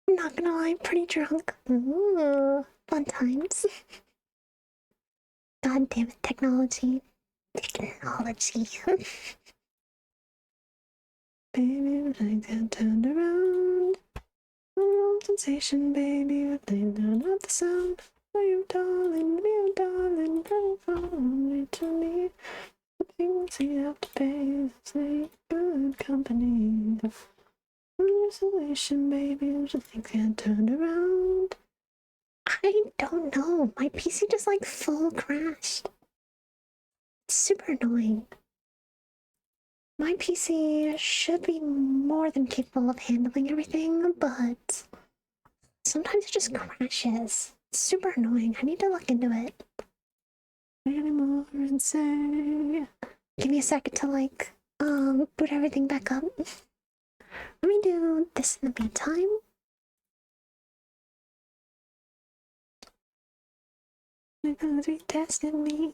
Not gonna lie, pretty drunk. Ooh, fun times. God damn it, technology. Technology. Baby, like that turned around. Oh, sensation, baby, with the not the sound. Oh, you darling, don't follow to me. The things you have to pay, say good company. Isolation, baby, the things get turned around. I don't know. My PC just like full crashed. It's super annoying. My PC should be more than capable of handling everything, but sometimes it just crashes. It's super annoying. I need to look into it. Anymore and say, give me a second to like, boot everything back up. Let me do this in the meantime. Because he tested me.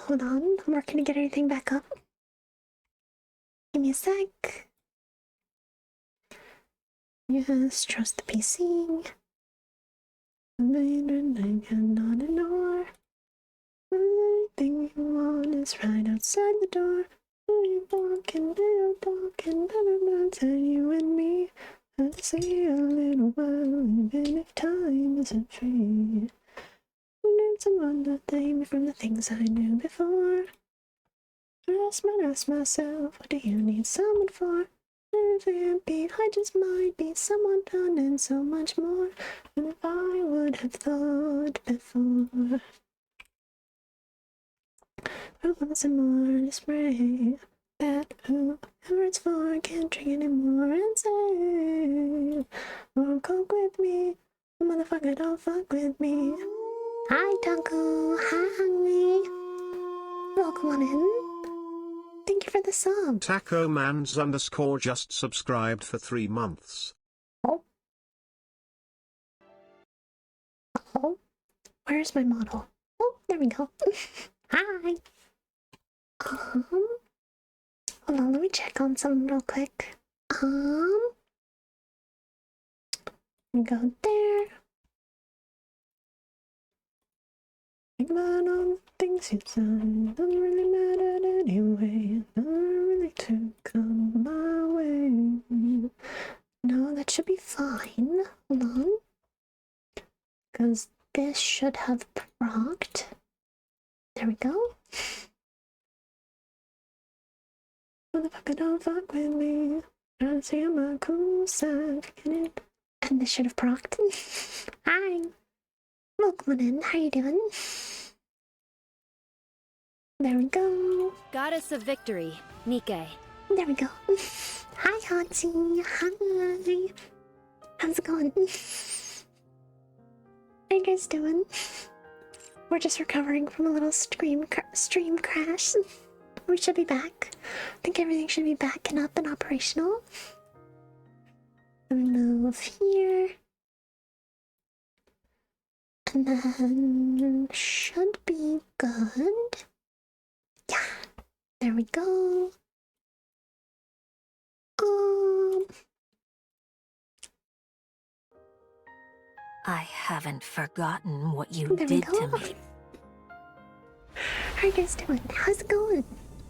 Hold on, I'm working to get everything back up. Give me a sec. Yes, trust the PC. I cannot ignore. Everything you want is right outside the door. You walking, never tell you and me. I'll see a little while, even if time isn't free. I need someone to thank me from the things I knew before. I ask myself, what do you need someone for? If it be, I just might be someone done and so much more than if I would have thought before. I want some more to spray that whoever it's for can't drink anymore and say, won't coke with me, motherfucker, don't fuck with me. Hi, Taco. Hi. Welcome on in. Thank you for the sub. TacoMans_ just subscribed for 3 months. Oh. Oh. Where's my model? Oh, there we go. Hi. Hold on, let me check on something real quick. We go there. Think about all the things you've done. Doesn't really matter anyway. Nothing really to come my way. No, that should be fine. Hold on. Because this should have procced. There we go. Motherfucker, don't fuck with me. Trying to see on my cool side. And this should have procced. Hi. Welcome in. How you doing? There we go. Goddess of Victory, NIKKE. There we go. Hi, Hansi. Hi. How's it going? How you guys doing? We're just recovering from a little stream crash. We should be back. I think everything should be back and up and operational. Move here. And then should be good. Yeah, there we go. I haven't forgotten what you There we did go. to me. How are you guys doing? How's it going?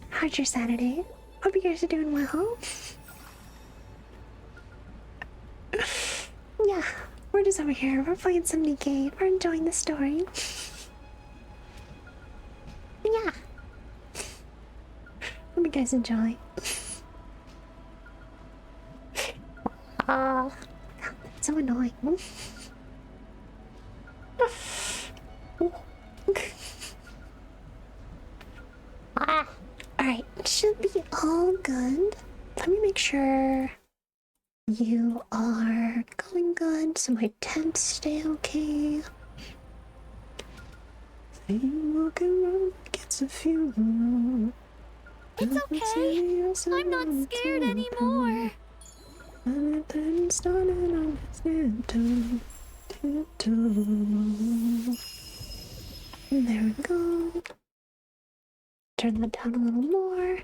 How's your Saturday? Hope you guys are doing well. Yeah, we're just over here. We're playing some NIKKE. We're enjoying the story. Yeah. Hope you guys enjoy. That's so annoying. Alright, should be all good. Let me make sure you are going good so my temps stay okay. Walking around gets a few. It's okay. I'm not scared anymore. Started on this tiptoe, tiptoe. There we go. Turn that down a little more.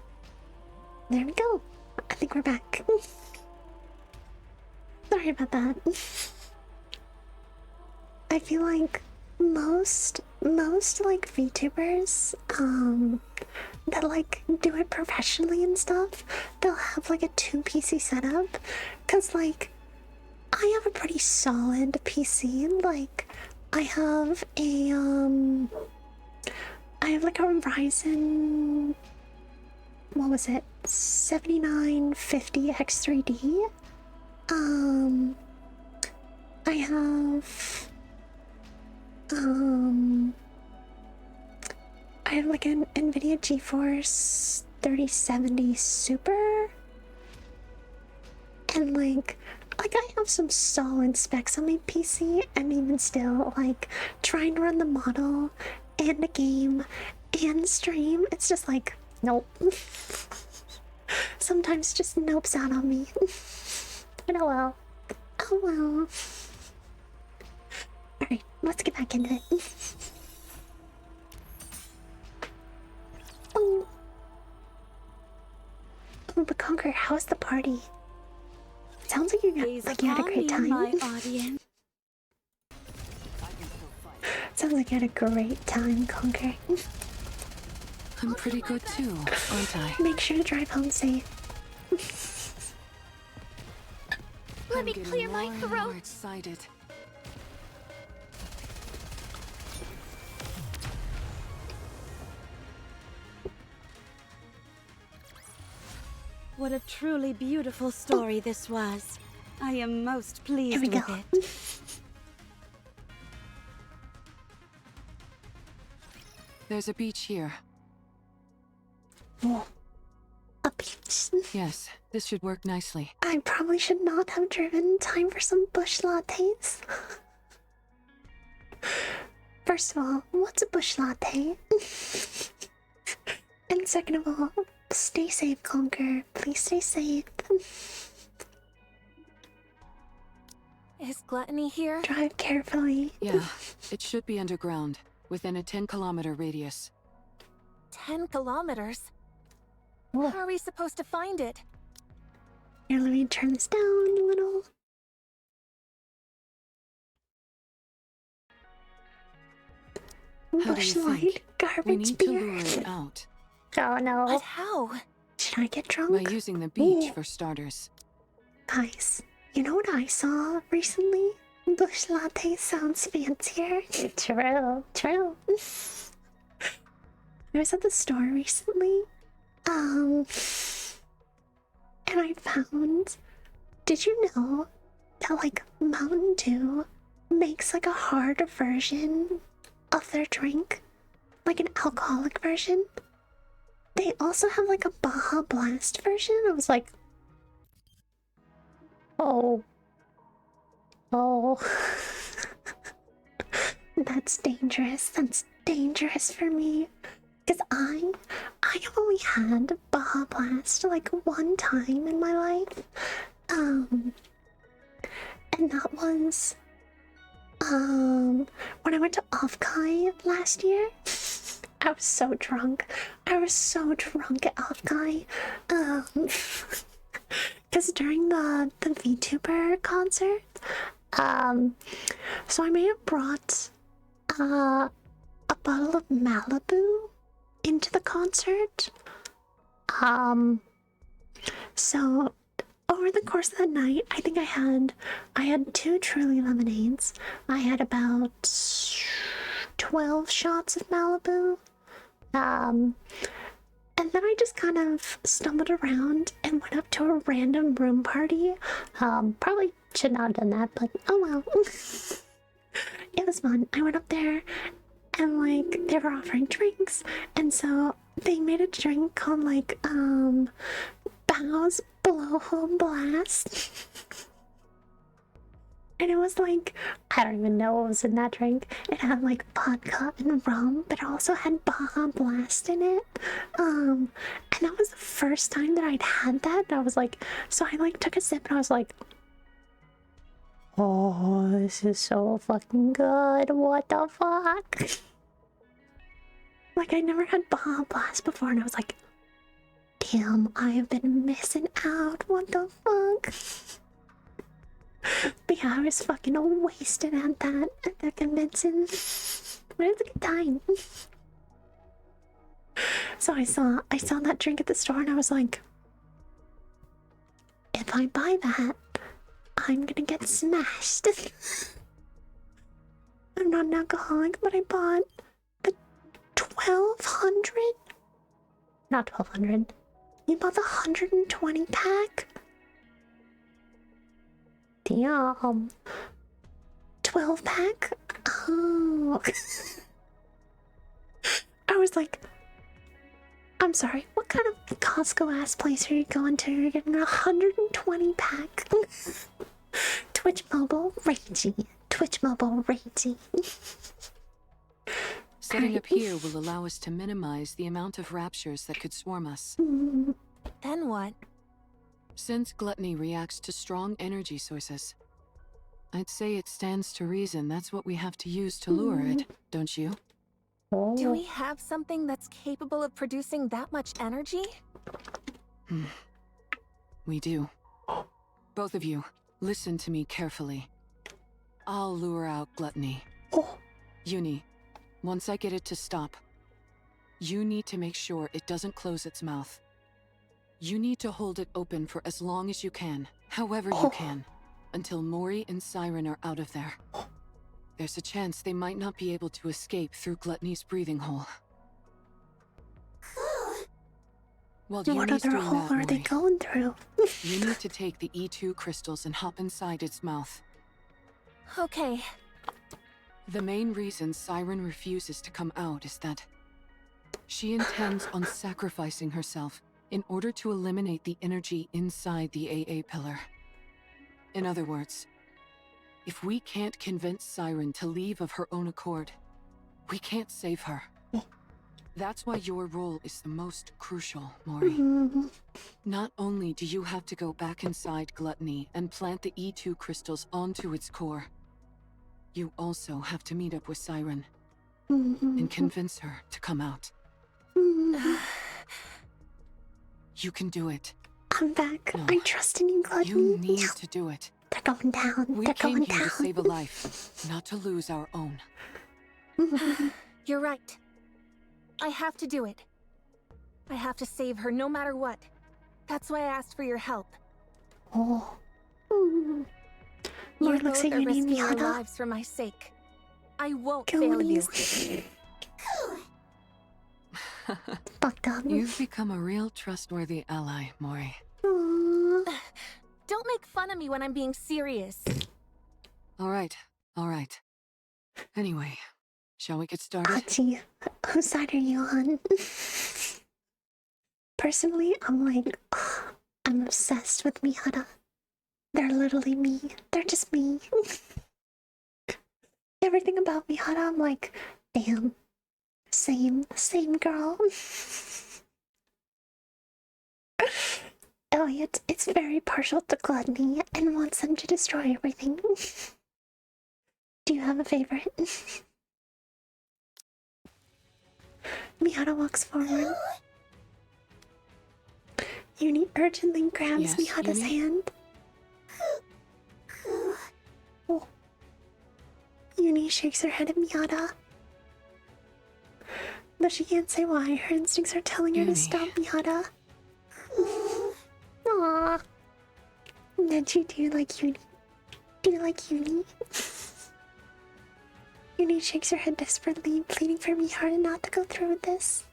There we go. I think we're back. Sorry about that. I feel like most like VTubers that like do it professionally and stuff, they'll have like a 2 PC setup, cause like I have a pretty solid PC. Like I have like a Ryzen, what was it, 7950 X3D. I have like an NVIDIA GeForce 3070 Super, and like I have some solid specs on my PC, and even still, like trying to run the model and a game and stream, it's just like nope. Sometimes it just nopes out on me. But oh well. Oh well. Alright, let's get back into it. Oh. Oh, but Conquer, how's the party? It sounds like you had a great time. My audience. Sounds like you had a great time, Conquer. I'm pretty good too, aren't I? Make sure to drive home safe. Let me clear my throat. More excited. What a truly beautiful story this was. I am most pleased with it. There's a beach here. Oh, a beach. Yes, this should work nicely. I probably should not have driven in time for some bush lattes. First of all, what's a bush latte? And second of all, stay safe, Conquer. Please stay safe. Is Gluttony here? Drive carefully. Yeah, it should be underground, within a 10-kilometer radius. 10 kilometers? Whoa. How are we supposed to find it? Here, let me turn this down a little. How do you Bushlight, think? We garbage need to beer. lure it out. Oh no. But how? Should I get drunk? By using the beach Ooh. for starters. Guys, you know what I saw recently? Bush latte sounds fancier. True, true. I was at the store recently, and I found, did you know that like Mountain Dew makes like a hard version of their drink? Like an alcoholic version? They also have like a Baja Blast version. I was like, oh. Oh. That's dangerous. That's dangerous for me. Because I have only had Baja Blast like one time in my life. And that was when I went to Offkai last year. I was so drunk. I was so drunk at Offkai. Because during the VTuber concert, so I may have brought a bottle of Malibu into the concert. So over the course of the night, I think I had 2 Truly lemonades. I had about 12 shots of Malibu. And then I just kind of stumbled around and went up to a random room party. Probably should not have done that, but oh well. It was fun. I went up there and like they were offering drinks, and so they made a drink called like Bow's Blowhole Blast. And it was like, I don't even know what was in that drink. It had like vodka and rum, but it also had Baja Blast in it. And that was the first time that I'd had that. And I was like, so I like took a sip and I was like, oh, this is so fucking good. What the fuck? Like, I never had Baja Blast before, and I was like, damn, I have been missing out. What the fuck? But yeah, I was fucking wasted at the convention. But it was a good time. So I saw that drink at the store, and I was like, if I buy that, I'm gonna get smashed. I'm not an alcoholic, but I bought the 1200. Not 1200. You bought the 120 pack? Damn. 12 pack? Oh. I was like, I'm sorry, what kind of Costco ass place are you going to? You're getting a 120 pack. Twitch mobile ragey. Twitch mobile ragey. Setting up here will allow us to minimize the amount of raptures that could swarm us. Then what? Since gluttony reacts to strong energy sources, I'd say it stands to reason that's what we have to use to lure it, don't you? Do we have something that's capable of producing that much energy? We do. Both of you, listen to me carefully. I'll lure out gluttony. Uni, once I get it to stop, you need to make sure it doesn't close its mouth. You need to hold it open for as long as you can, however you can, until Mori and Siren are out of there. There's a chance they might not be able to escape through Gluttony's breathing hole. While What Uni's other doing hole that, are they Mori, going through? you need to take the E2 crystals and hop inside its mouth. Okay. The main reason Siren refuses to come out is that she intends on sacrificing herself in order to eliminate the energy inside the AA pillar. In other words, if we can't convince Siren to leave of her own accord, we can't save her. That's why your role is the most crucial, Mori. Not only do you have to go back inside Gluttony and plant the E2 crystals onto its core, you also have to meet up with Siren and convince her to come out. You can do it. I'm back. No. I trust in you, Gluttony. You need to do it. They're going down. We They're came going here down. to save a life, not to lose our own. You're right. I have to do it. I have to save her no matter what. That's why I asked for your help. Oh. You Lord looks both at are your name, risking your Yada. lives for my sake. I won't Go fail you. easy. Fucked up. You've become a real trustworthy ally, Mori. Aww. Don't make fun of me when I'm being serious. All right. Anyway, shall we get started? Hachi, whose side are you on? Personally, I'm like, I'm obsessed with Mihara. They're literally me. They're just me. Everything about Mihara, I'm like, damn. Same girl. Oh, yeah, it's very partial to Gluttony and wants them to destroy everything. Do you have a favorite? Mihara walks forward. Uni urgently grabs Yes, Mihara's Uni? hand. Oh. Uni shakes her head at Mihara. Though she can't say why, her instincts are telling her to Uni. stop Mihara. Aww. Neji, do you like Uni? Do you like Uni? Uni shakes her head desperately, pleading for Mihara not to go through with this.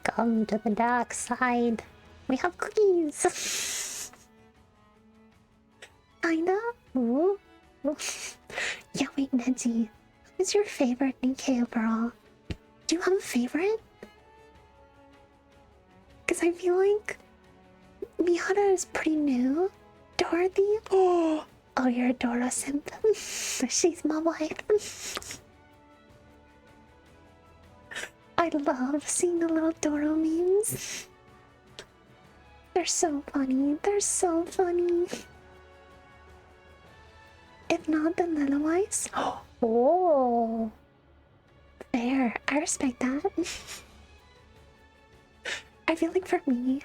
Come to the dark side. We have cookies. Kinda? Ooh. Yeah, wait, Neji. Who's your favorite NIKKE overall? Do you have a favorite? Because I feel like Mihara is pretty new. Dorothy? Oh, you're a Dora simp. She's my wife. I love seeing the little Dora memes. They're so funny. They're so funny. If not, then otherwise. Oh, fair. I respect that. I feel like for me,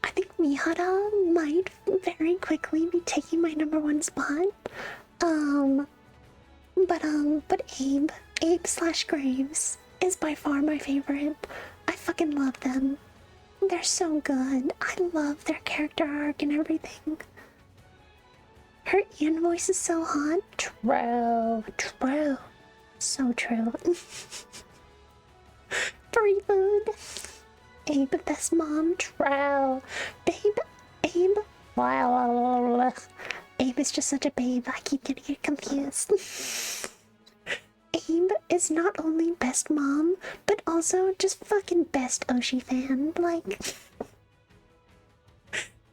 I think Mihara might very quickly be taking my #1 spot. But Abe slash Graves is by far my favorite. I fucking love them. They're so good. I love their character arc and everything. Her Ian voice is so hot. True. So true. Free food. Abe, best mom. True. Babe. Abe. Wow. Abe is just such a babe. I keep getting it confused. Abe is not only best mom, but also just fucking best Oshi fan. Like,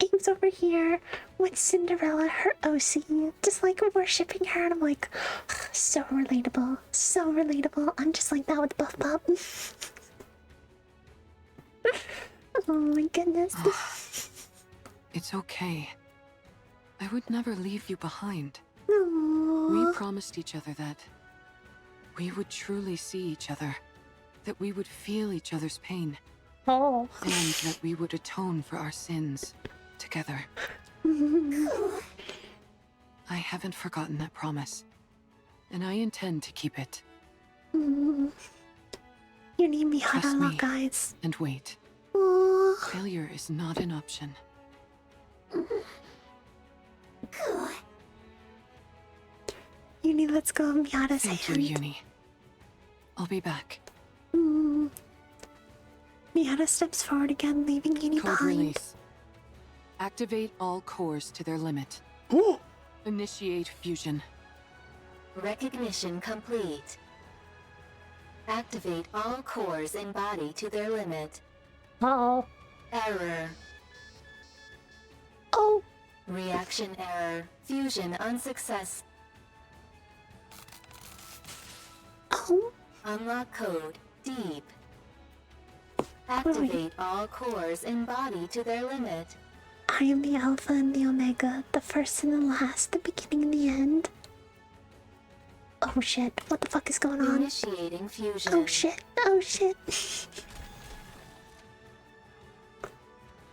Abe's over here with Cinderella, her OC, just like worshipping her, and I'm like, so relatable, so relatable. I'm just like that with Buff Pop. Oh my goodness. It's okay. I would never leave you behind. Aww. We promised each other that we would truly see each other, that we would feel each other's pain, Oh. and that we would atone for our sins together. I haven't forgotten that promise, and I intend to keep it. You need me hard Trust on me. guys. And wait, Aww. failure is not an option. Uni, let's go on Miata's Thank hand. you, Uni. I'll be back. Miata steps forward again, leaving Uni Code behind. release. Activate all cores to their limit. Initiate fusion. Recognition complete. Activate all cores in body to their limit. Oh. Error. Oh. Reaction error. Fusion unsuccess. Oh. Unlock code. Deep. Activate all cores in body to their limit. I am the Alpha and the Omega, the first and the last, the beginning and the end. Oh shit, what the fuck is going on? Initiating fusion. Oh shit, oh shit.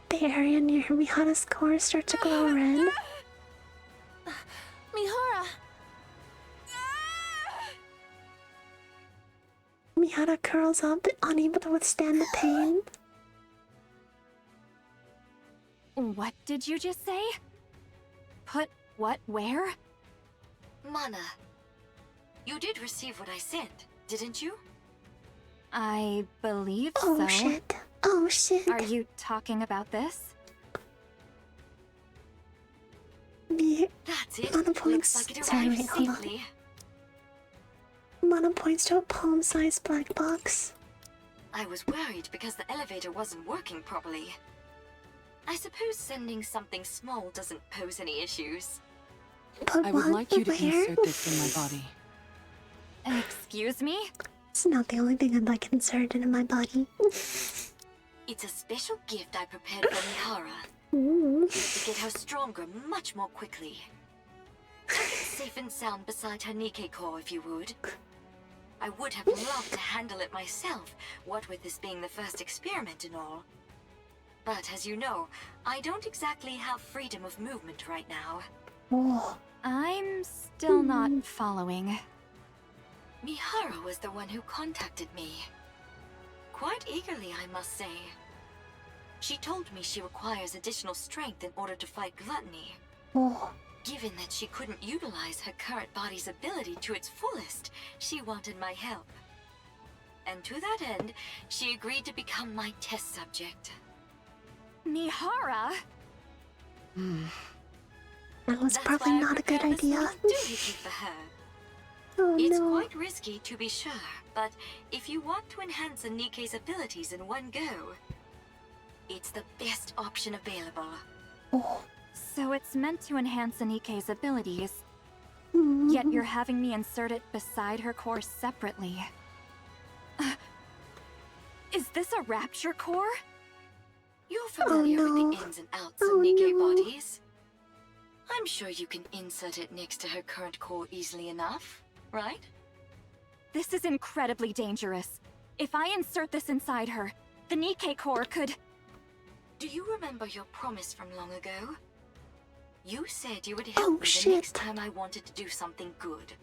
The area near Mihara's core starts to glow red. Mihara! Mihara curls up, unable to withstand the pain. What did you just say? Put what where? Mana, you did receive what I sent, didn't you? I believe Oh so. shit, oh shit. Are you talking about this? That's it. Mana Looks points. like it Sorry, arrived wait, hold on. safely. Mana points to a palm-sized black box. I was worried because the elevator wasn't working properly. I suppose sending something small doesn't pose any issues. But I would what? like you to Where? insert this in my body. Excuse me? It's not the only thing I'd like inserted in my body. It's a special gift I prepared for Mihara Ooh. to get her stronger much more quickly. Tuck it safe and sound beside her NIKKE core if you would. I would have loved to handle it myself, what with this being the first experiment and all. But as you know, I don't exactly have freedom of movement right now. Oh. I'm still not following. Mihara was the one who contacted me. Quite eagerly, I must say. She told me she requires additional strength in order to fight gluttony. Oh. Given that she couldn't utilize her current body's ability to its fullest, she wanted my help. And to that end, she agreed to become my test subject. Mihara? That was That's probably why I not a good prepared this idea. little doohickey for her. Oh It's no. quite risky, to be sure, but if you want to enhance a NIKKE's abilities in one go, it's the best option available. Oh. So it's meant to enhance NIKKE's abilities, Mm. yet you're having me insert it beside her core separately. Is this a rapture core? You're familiar with no. the ins and outs Oh, of NIKKE no. bodies. I'm sure you can insert it next to her current core easily enough, right? This is incredibly dangerous. If I insert this inside her, the NIKKE core could... Do you remember your promise from long ago? You said you would help Oh, me the shit. next time I wanted to do something good.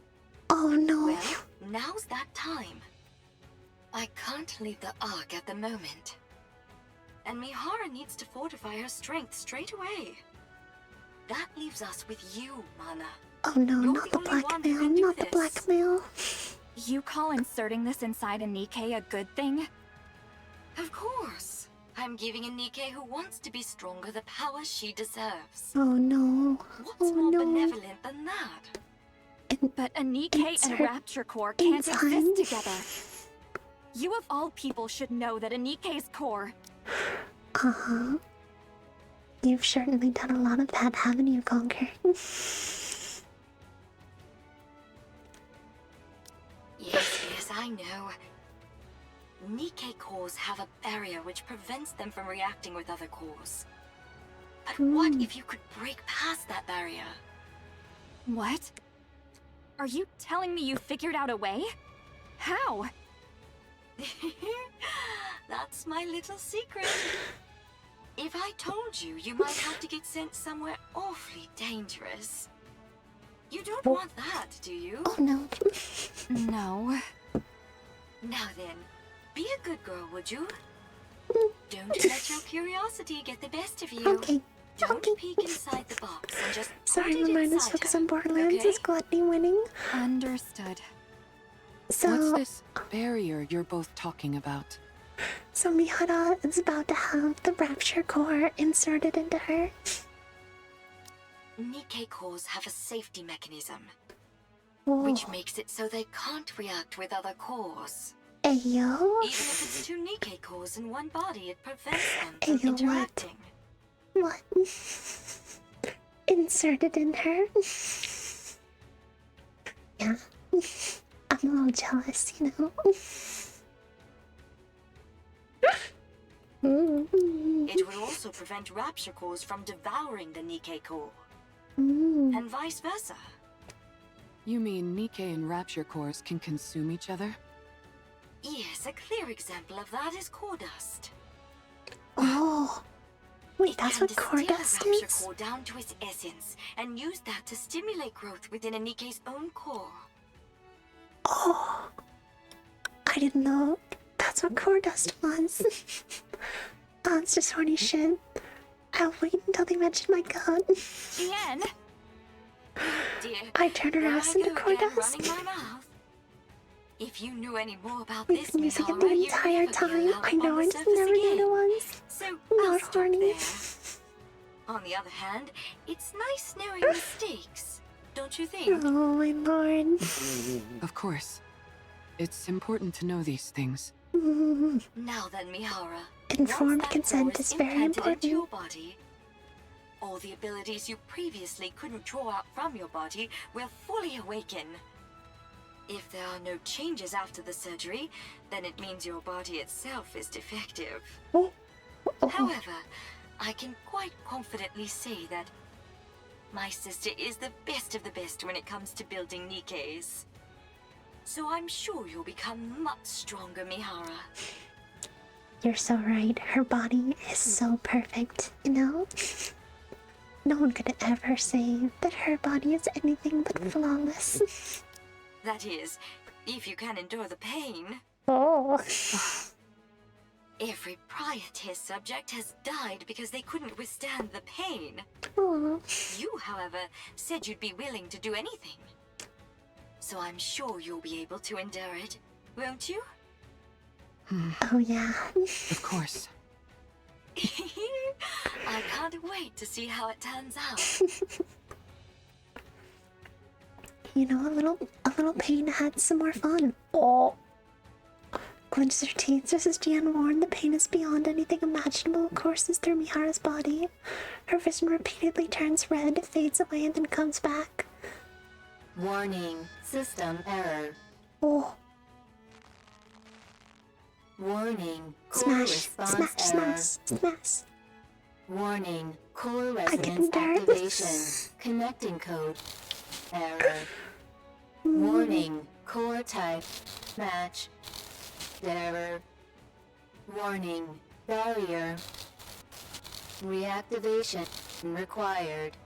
Oh no. Well, now's that time. I can't leave the Ark at the moment. And Mihara needs to fortify her strength straight away. That leaves us with you, Mana. Oh no, You're not the the only one who blackmail, can do not the this. blackmail. You call inserting this inside a NIKKE a good thing? Of course. I'm giving a NIKKE who wants to be stronger the power she deserves. Oh no. What's Oh more no. benevolent than that? But a NIKKE and Insert Rapture core can't inside. exist together. You of all people should know that a NIKKE's core... Uh-huh. You've certainly done a lot of that, haven't you, Conker? Yes, I know. NIKKE cores have a barrier which prevents them from reacting with other cores. But what if you could break past that barrier? What? Are you telling me you figured out a way? How? That's my little secret. If I told you, you might have to get sent somewhere awfully dangerous. You don't want that, do you? Oh no. No. Now then, be a good girl, would you? Don't let your curiosity get the best of you. Okay. Don't Okay. peek inside the box and just Sorry, put it my mind is inside focused her, on Borderlands. okay? Is Gluttony winning? Understood. So, What's this barrier you're both talking about? so Mihara is about to have the Rapture core inserted into her. NIKKE cores have a safety mechanism, Whoa. which makes it so they can't react with other cores. Ayo. Even if it's two NIKKE cores in one body, it prevents them Hey, from you what? interacting. What? Inserted in her? Yeah. I'm a little jealous, you know? It will also prevent Rapture cores from devouring the NIKKE core, Mm. and vice versa. You mean NIKKE and Rapture cores can consume each other? Yes, a clear example of that is core dust. Oh. Wait, It that's can what core distill dust a Rapture is? core down to its essence, and use that to stimulate growth within a NIKKE's own core. Oh. I didn't know that's what core dust was. Oh, it's just horny shit. I'll wait until they mention my god. Tien! Dear, I turn her there ass I into go core again, dust. running my mouth. If you knew any more about We've this, been using it Mihara, the you'd entire never be time. allowed I up on know, the I just surface never knew again. it was. So Not I'll stop horny. there. On the other hand, it's nice knowing mistakes, don't you think? Oh my lord. Of course. It's important to know these things. Now then, Mihara. Informed once that consent core is very implanted into your important. body, all the abilities you previously couldn't draw out from your body will fully awaken. If there are no changes after the surgery, then it means your body itself is defective. Oh. However, I can quite confidently say that my sister is the best of the best when it comes to building NIKKEs. So I'm sure you'll become much stronger, Mihara. You're so right. Her body is so perfect, you know? No one could ever say that her body is anything but flawless. That is, if you can endure the pain. Oh. Every prior test subject has died because they couldn't withstand the pain. Oh. You, however, said you'd be willing to do anything. So I'm sure you'll be able to endure it, won't you? Oh yeah. Of course. I can't wait to see how it turns out. You know, a little pain had some more fun. Oh. clenches her teeth just as Jian warned. The pain is beyond anything imaginable, courses through Mihara's body. Her vision repeatedly turns red, fades away, and then comes back. Warning. System error. Oh. Warning. Core Smash, response smash, error. smash, smash. Warning. Core I resonance can endure activation. this. Connecting code. Error. Warning. Core type. Match. Error. Warning. Barrier. Reactivation required.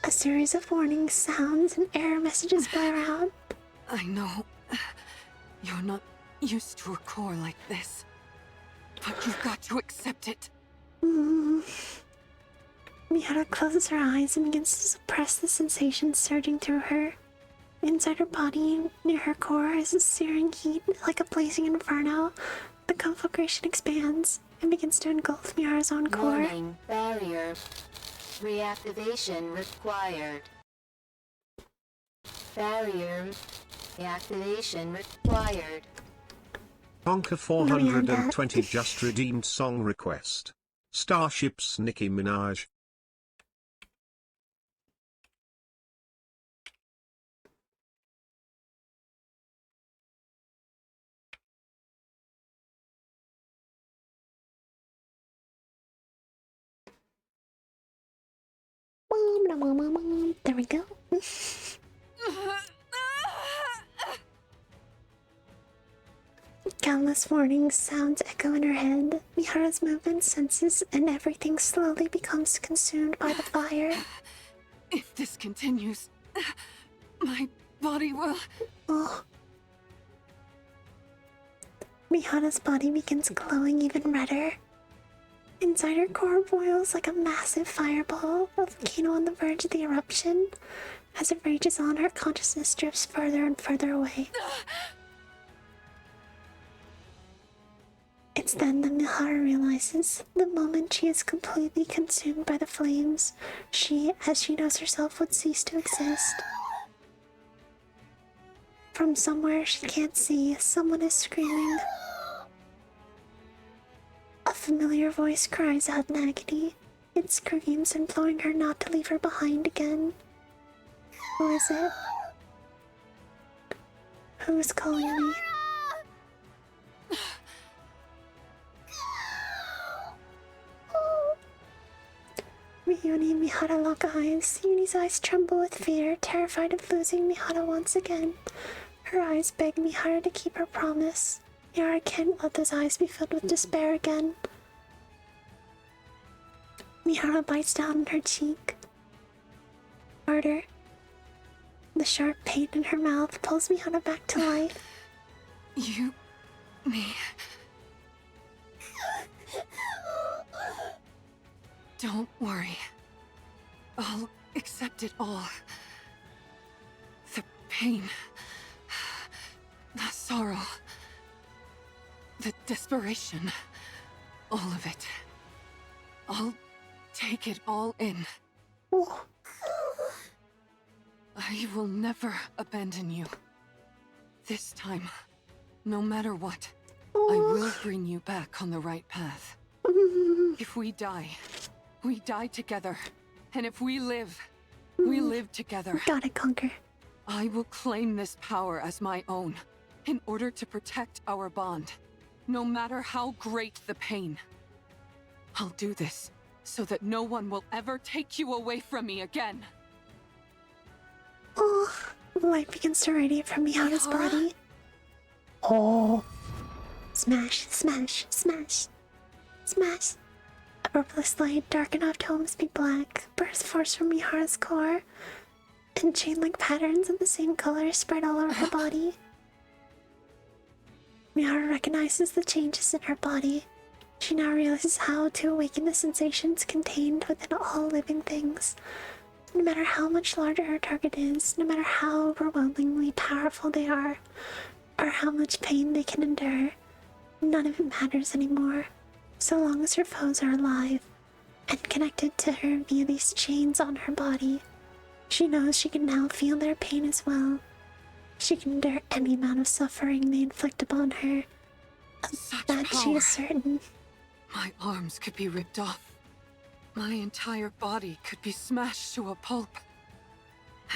A series of warning sounds and error messages blare out. I know you're not used to a core like this, but you've got to accept it. Mihara closes her eyes and begins to suppress the sensation surging through her. Inside her body, near her core, is a searing heat like a blazing inferno. The conflagration expands and begins to engulf Mihara's own core. Warning. Barrier. Reactivation required. Barrier. Reactivation required. Honka 420 just redeemed song request. Starships Nicki Minaj. There we go. Countless warning sounds echo in her head. Mihara's movements, senses, and everything slowly becomes consumed by the fire. If this continues, my body will... Oh. Mihara's body begins glowing even redder. Inside her core boils like a massive fireball, a volcano on the verge of the eruption. As it rages on, her consciousness drifts further and further away. It's then that Mihara realizes, the moment she is completely consumed by the flames, she, as she knows herself, would cease to exist. From somewhere she can't see, someone is screaming. A familiar voice cries out in agony. It screams, imploring her not to leave her behind again. Who is it? Who is calling me? Yuni and Mihara lock eyes. Yuni's eyes tremble with fear, terrified of losing Mihara once again. Her eyes beg Mihara to keep her promise. Mihara can't let those eyes be filled with despair again. Mihara bites down on her cheek. Harder. The sharp pain in her mouth pulls Mihara back to life. Me. Don't worry. I'll accept it all. The pain. The sorrow. The desperation. All of it. I'll take it all in. Oh. I will never abandon you. This time, no matter what, I will bring you back on the right path. If we die together. And if we live together. Gotta conquer. I will claim this power as my own, in order to protect our bond, no matter how great the pain. I'll do this, so that no one will ever take you away from me again. Oh, light begins to radiate from Mihara's body. Oh. Smash, smash, smash. Smash. A purplish light, dark enough to almost be black, bursts forth from Mihara's core, and chain-link patterns of the same color spread all over her body. Mihara recognizes the changes in her body. She now realizes how to awaken the sensations contained within all living things. No matter how much larger her target is, no matter how overwhelmingly powerful they are, or how much pain they can endure, none of it matters anymore, so long as her foes are alive and connected to her via these chains on her body. She knows she can now feel their pain as well. She can endure any amount of suffering they inflict upon her. Such That she power. is certain. My arms could be ripped off. My entire body could be smashed to a pulp.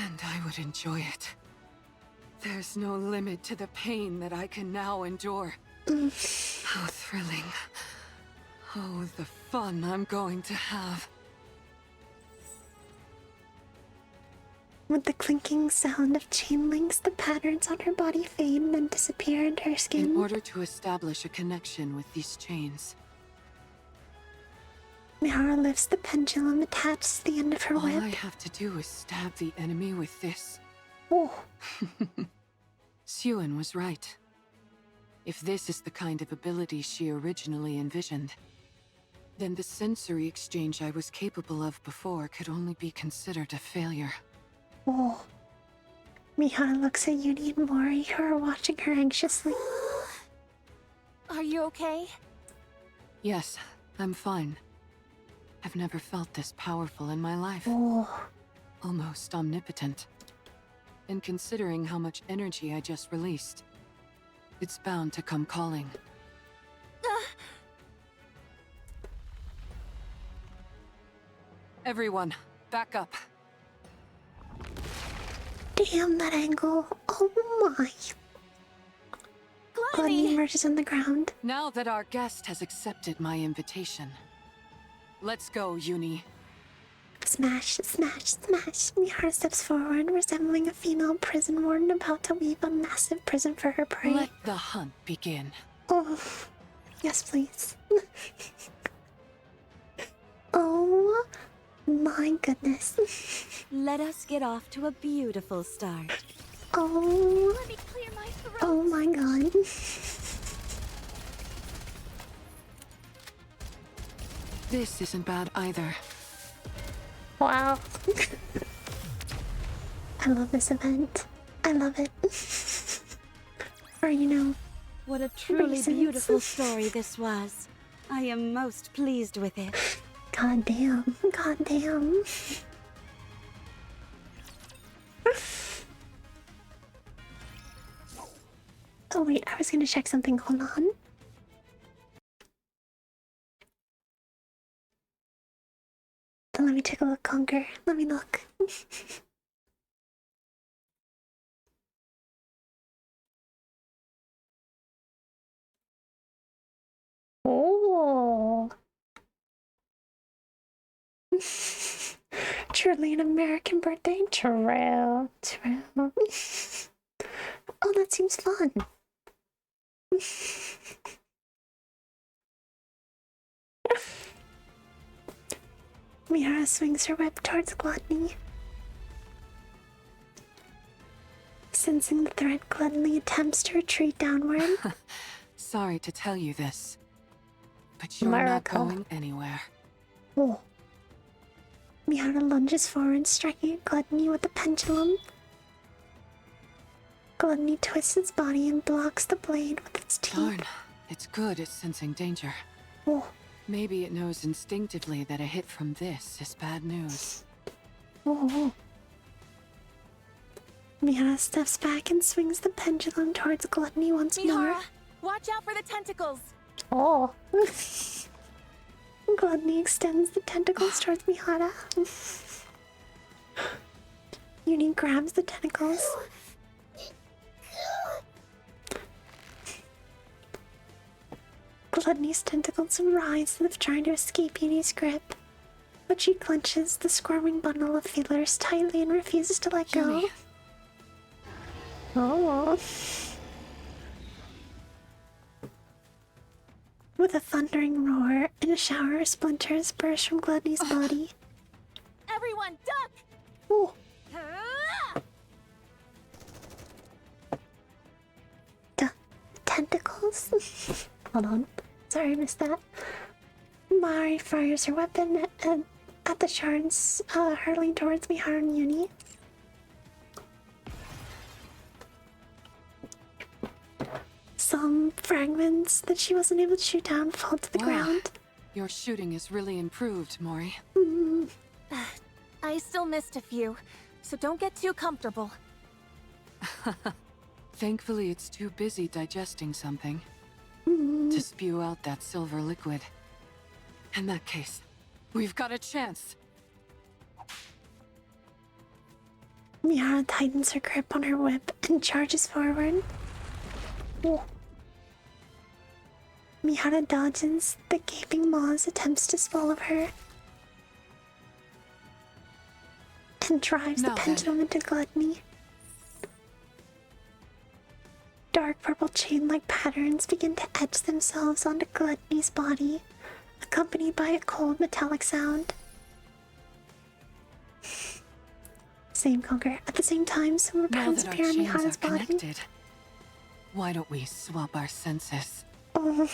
And I would enjoy it. There's no limit to the pain that I can now endure. How thrilling. Oh, the fun I'm going to have. With the clinking sound of chain links, the patterns on her body fade and then disappear into her skin. In order to establish a connection with these chains, Mihara lifts the pendulum attached to the end of her all whip. I have to do is stab the enemy with this. Oh, Suen was right. If this is the kind of ability she originally envisioned, then the sensory exchange I was capable of before could only be considered a failure. oh. Mihara looks at Yuni and Mori, who are watching her anxiously. Are you okay? Yes, I'm fine. I've never felt this powerful in my life. Oh, Almost omnipotent. And considering how much energy I just released, it's bound to come calling. Everyone, back up. damn that angle. Oh my. Gluttony emerges on the ground. Now that our guest has accepted my invitation, let's go, Uni. Smash, smash, smash. Mihara steps forward, resembling a female prison warden about to weave a massive prison for her prey. Let the hunt begin. Oh, yes, please. Oh my goodness. Let us get off to a beautiful start. Oh, Let me clear my throat. oh my god. This isn't bad either. Wow. I love this event. I love it. Or, you know, What a truly Reasons. beautiful story this was. I am most pleased with it. goddamn. Goddamn. Oh, wait, I was gonna check something. Hold on. Let me take a look, Conquer. Let me look. Oh. Truly an American birthday. True. True. Oh, that seems fun. Mihara swings her whip towards Gluttony. Sensing the threat, Gluttony attempts to retreat downward. Sorry to tell you this, but you're Miracle. not going anywhere. Oh. Mihara lunges forward, striking at Gluttony with the pendulum. Gluttony twists its body and blocks the blade with its teeth. Darn, it's good at sensing danger. Oh, Maybe it knows instinctively that a hit from this is bad news. oh. Mihara steps back and swings the pendulum towards Gluttony once more. Mihara, watch out for the tentacles. Oh. Gluttony extends the tentacles towards Mihara. Uni grabs the tentacles. Gluttony's tentacles rise as if trying to escape Uni's grip, but she clenches the squirming bundle of feelers tightly and refuses to let go. Uni. Oh. With a thundering roar and a shower of splinters burst from Gluttony's body. Everyone, duck! Oh. Ah! Tentacles? Hold on. Sorry, I missed that. Mari fires her weapon at the shards, hurling towards Mihara and Uni. Some fragments that she wasn't able to shoot down fall to the Wow. ground. Your shooting is really improved, Mori. I still missed a few, so don't get too comfortable. Thankfully, it's too busy digesting something Mm. to spew out that silver liquid. In that case, we've got a chance. Mihara tightens her grip on her whip and charges forward. Whoa. Mihara dodges the gaping maw's attempts to swallow her and drives Now the then. pendulum into gluttony. Dark purple chain-like patterns begin to etch themselves onto Gluttony's body, accompanied by a cold metallic sound. Same conquer. At the same time, similar Now patterns that our appear in chains are Mihara's body. connected, why don't we swap our senses? Oh.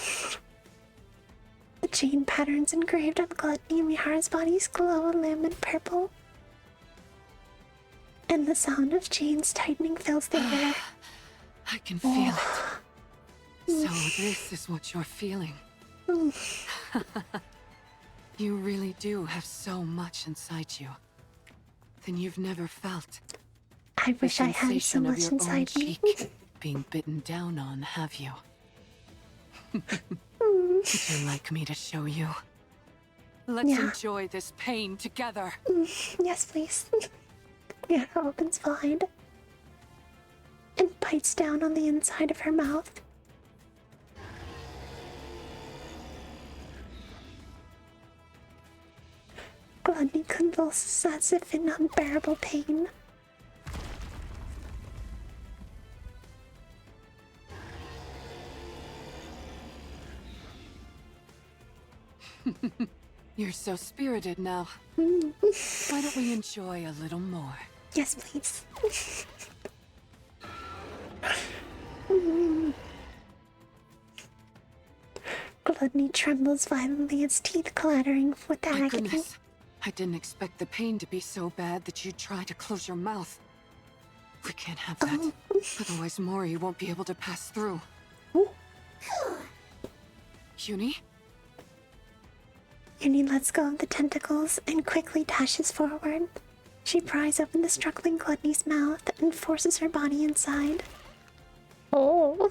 The chain patterns engraved on Gluttony and Mihara's bodies glow a lemon purple. And the sound of chains tightening fills the air. I can feel it. So this is what you're feeling. You really do have so much inside you. Then you've never felt I the wish I had so sensation of much your own inside me. cheek being bitten down on, have you? Would you like me to show you? Let's Yeah. enjoy this pain together. Yes, please. Mihara opens wide and bites down on the inside of her mouth. Gluttony convulses as if in unbearable pain. You're so spirited now. Mm. Why don't we enjoy a little more? Yes, please. Gluttony trembles violently, its teeth clattering with My agony. goodness. I didn't expect the pain to be so bad that you'd try to close your mouth. We can't have that. Otherwise Mori won't be able to pass through. Uni? Uni lets go of the tentacles and quickly dashes forward. She pries open the struggling Gluttony's mouth and forces her body inside. Oh!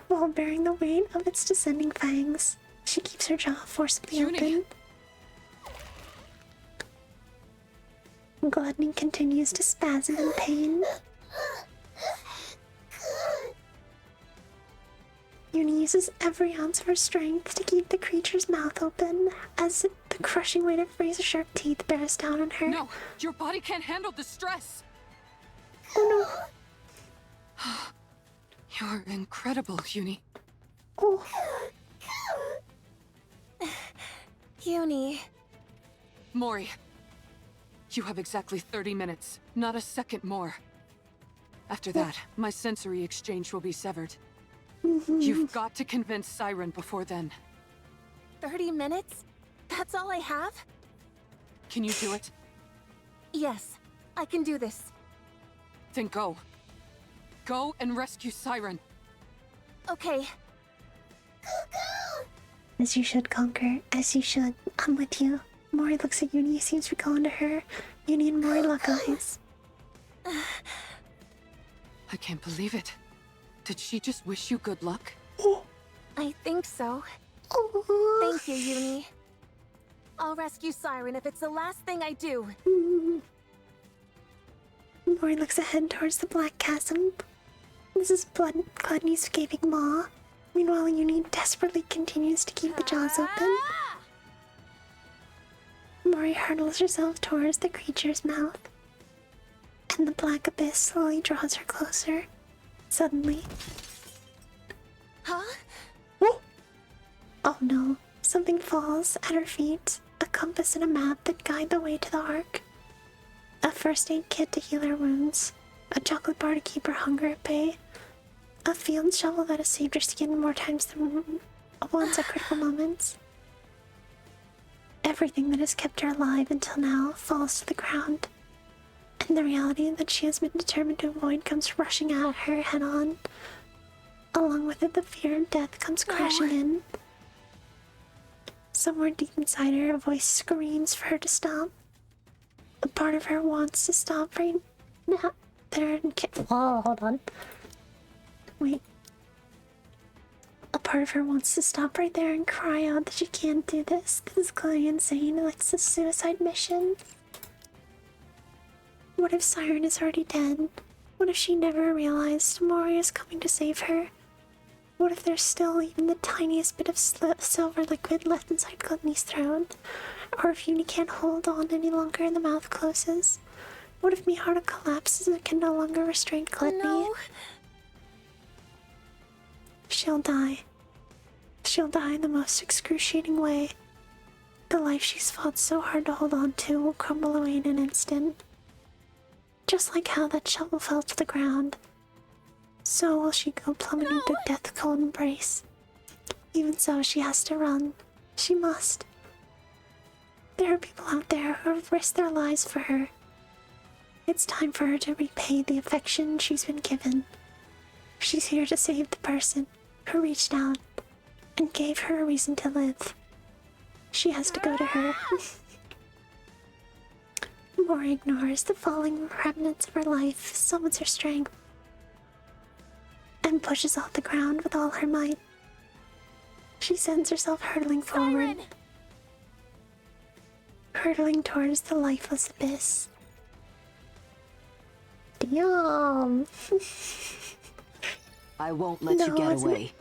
While bearing the weight of its descending fangs, she keeps her jaw forcibly Uni. open. Gluttony continues to spasm in pain. Uni uses every ounce of her strength to keep the creature's mouth open as the crushing weight of razor-sharp teeth bears down on her. No! Your body can't handle the stress! Oh You're incredible, Uni. no. Oh. Uni. Mori. You have exactly 30 minutes, not a second more. After that, my sensory exchange will be severed. You've got to convince Siren before then. 30 minutes? That's all I have? Can you do it? Yes, I can do this. Then go. Go and rescue Siren. Okay. As you should, Conquer. As you should. I'm with you. Mori looks at Uni, seems to be going to her. Uni and Mori lock eyes. I can't believe it. Did she just wish you good luck? I think so. Oh. Thank you, Uni. I'll rescue Siren if it's the last thing I do. Mori looks ahead towards the black chasm. This is Gluttony's gaping maw. Meanwhile, Uni desperately continues to keep the jaws open. Mori hurtles herself towards the creature's mouth, and the black abyss slowly draws her closer. Suddenly... Huh? Oh no, something falls at her feet. A compass and a map that guide the way to the Ark. A first aid kit to heal her wounds. A chocolate bar to keep her hunger at bay. A field shovel that has saved her skin more times than once at critical moments. Everything that has kept her alive until now falls to the ground. And the reality that she has been determined to avoid comes rushing at her head-on. Along with it, the fear of death comes crashing in. Somewhere deep inside her, a voice screams for her to stop. A part of her wants to stop right now. Whoa, hold on. Wait. A part of her wants to stop right there and cry out that she can't do this. This is clearly insane. It's a suicide mission. What if Siren is already dead? What if she never realized Mori is coming to save her? What if there's still even the tiniest bit of silver liquid left inside Gluttony's throat? Or if Uni can't hold on any longer and the mouth closes? What if Miharu collapses and can no longer restrain Gluttony? No. She'll die. She'll die in the most excruciating way. The life she's fought so hard to hold on to will crumble away in an instant. Just like how that shovel fell to the ground, so will she go plummeting to death-cold embrace. Even so, she has to run. She must. There are people out there who have risked their lives for her. It's time for her to repay the affection she's been given. She's here to save the person who reached out and gave her a reason to live. She has to go to her. Mori ignores the falling remnants of her life, summons her strength, and pushes off the ground with all her might. She sends herself hurtling forward, hurtling towards the lifeless abyss. Damn! I won't let you get away.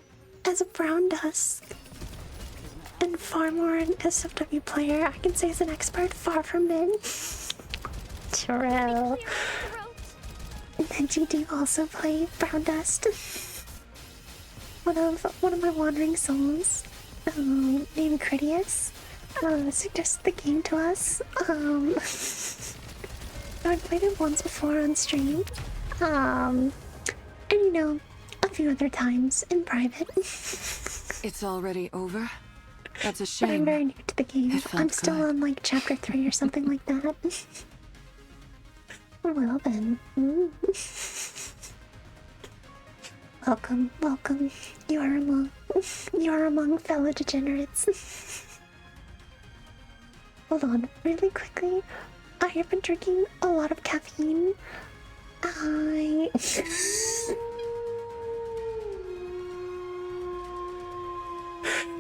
As a brown dusk, and far more an SFW player, I can say as an expert, far from it. True. Did you also play Brown Dust? One of my wandering souls, named Critias, suggested the game to us. I played it once before on stream, and you know, a few other times in private. It's already over? That's a But shame. I'm very new to the game. It felt I'm still good. on like chapter 3 or something like that. Well then. Welcome, welcome. You are among fellow degenerates. Hold on, really quickly. I have been drinking a lot of caffeine.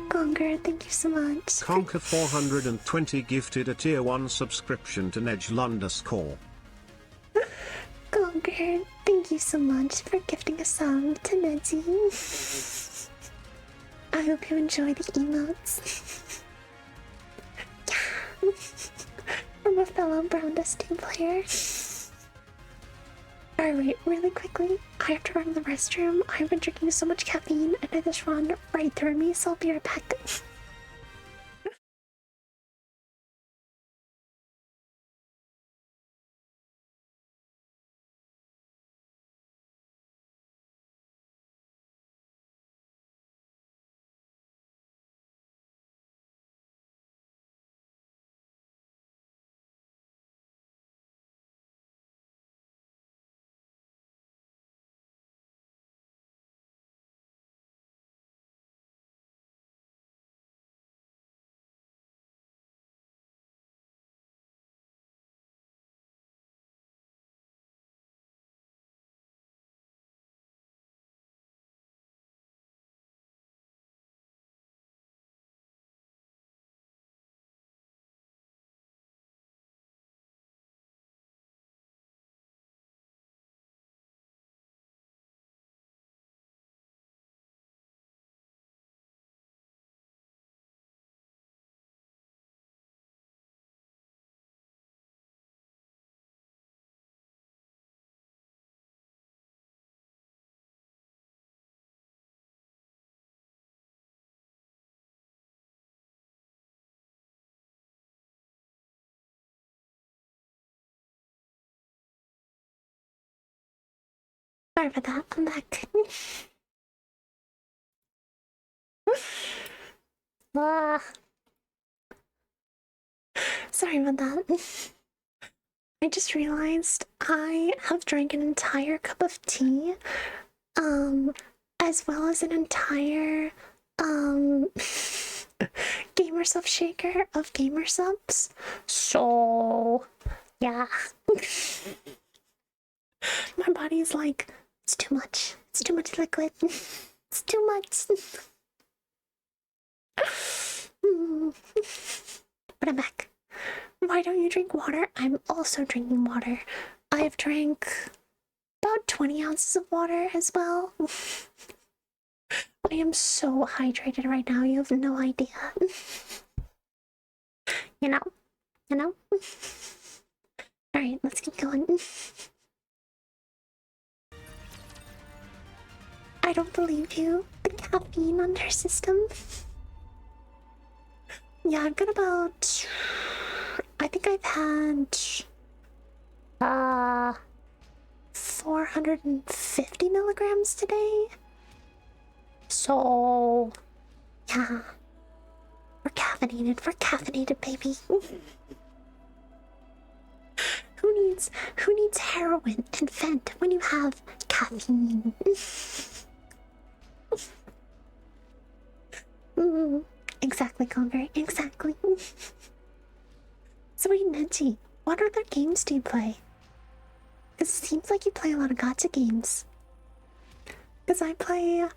Gonger, thank you so much. Conker 420 gifted a tier 1 subscription to Nedge_. Gonger, thank you so much for gifting a song to Nedzi. I hope you enjoy the emotes. Yeah. From a fellow Brown Dust 2 player. Alright, wait, really quickly. I have to run to the restroom. I've been drinking so much caffeine and it just run right through me, so I'll be right back. Sorry about that, I'm back. Ah. Sorry about that. I just realized I have drank an entire cup of tea, as well as an entire, gamer sub shaker of gamer subs. So, yeah. My body's like, it's too much. It's too much liquid. It's too much. But I'm back. Why don't you drink water? I'm also drinking water. I've drank about 20 ounces of water as well. I am so hydrated right now, you have no idea. You know? Alright, let's keep going. I don't believe you. The caffeine on her system. Yeah, I've got about... I think I've had... 450 milligrams today. So... yeah. We're caffeinated, baby. Who needs heroin and vent when you have caffeine? Exactly, Conver, exactly. So wait, Neji, what other games do you play? Because it seems like you play a lot of gacha games. Because I play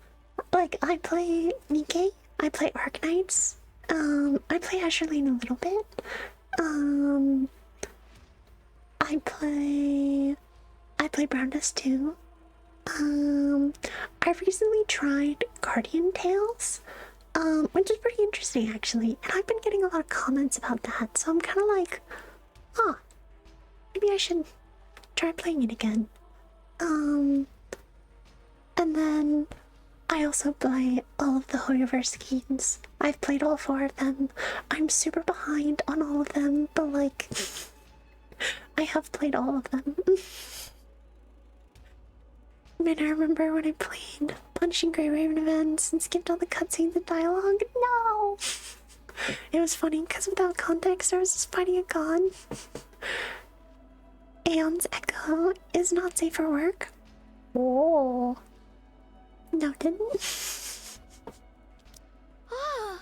NIKKE, I play Arknights, I play Azure Lane a little bit, I play Brown Dust too. I recently tried Guardian Tales, which is pretty interesting actually, and I've been getting a lot of comments about that, so I'm kind of like, maybe I should try playing it again. And then I also play all of the Hoyoverse games. I've played all 4 of them. I'm super behind on all of them, but like, I have played all of them. Man, I remember when I played Punishing Grey Raven events and skipped all the cutscenes and dialogue. No! It was funny because without context, I was just fighting a god. Aeon's Echo is not safe for work. Oh. Noted. Oh.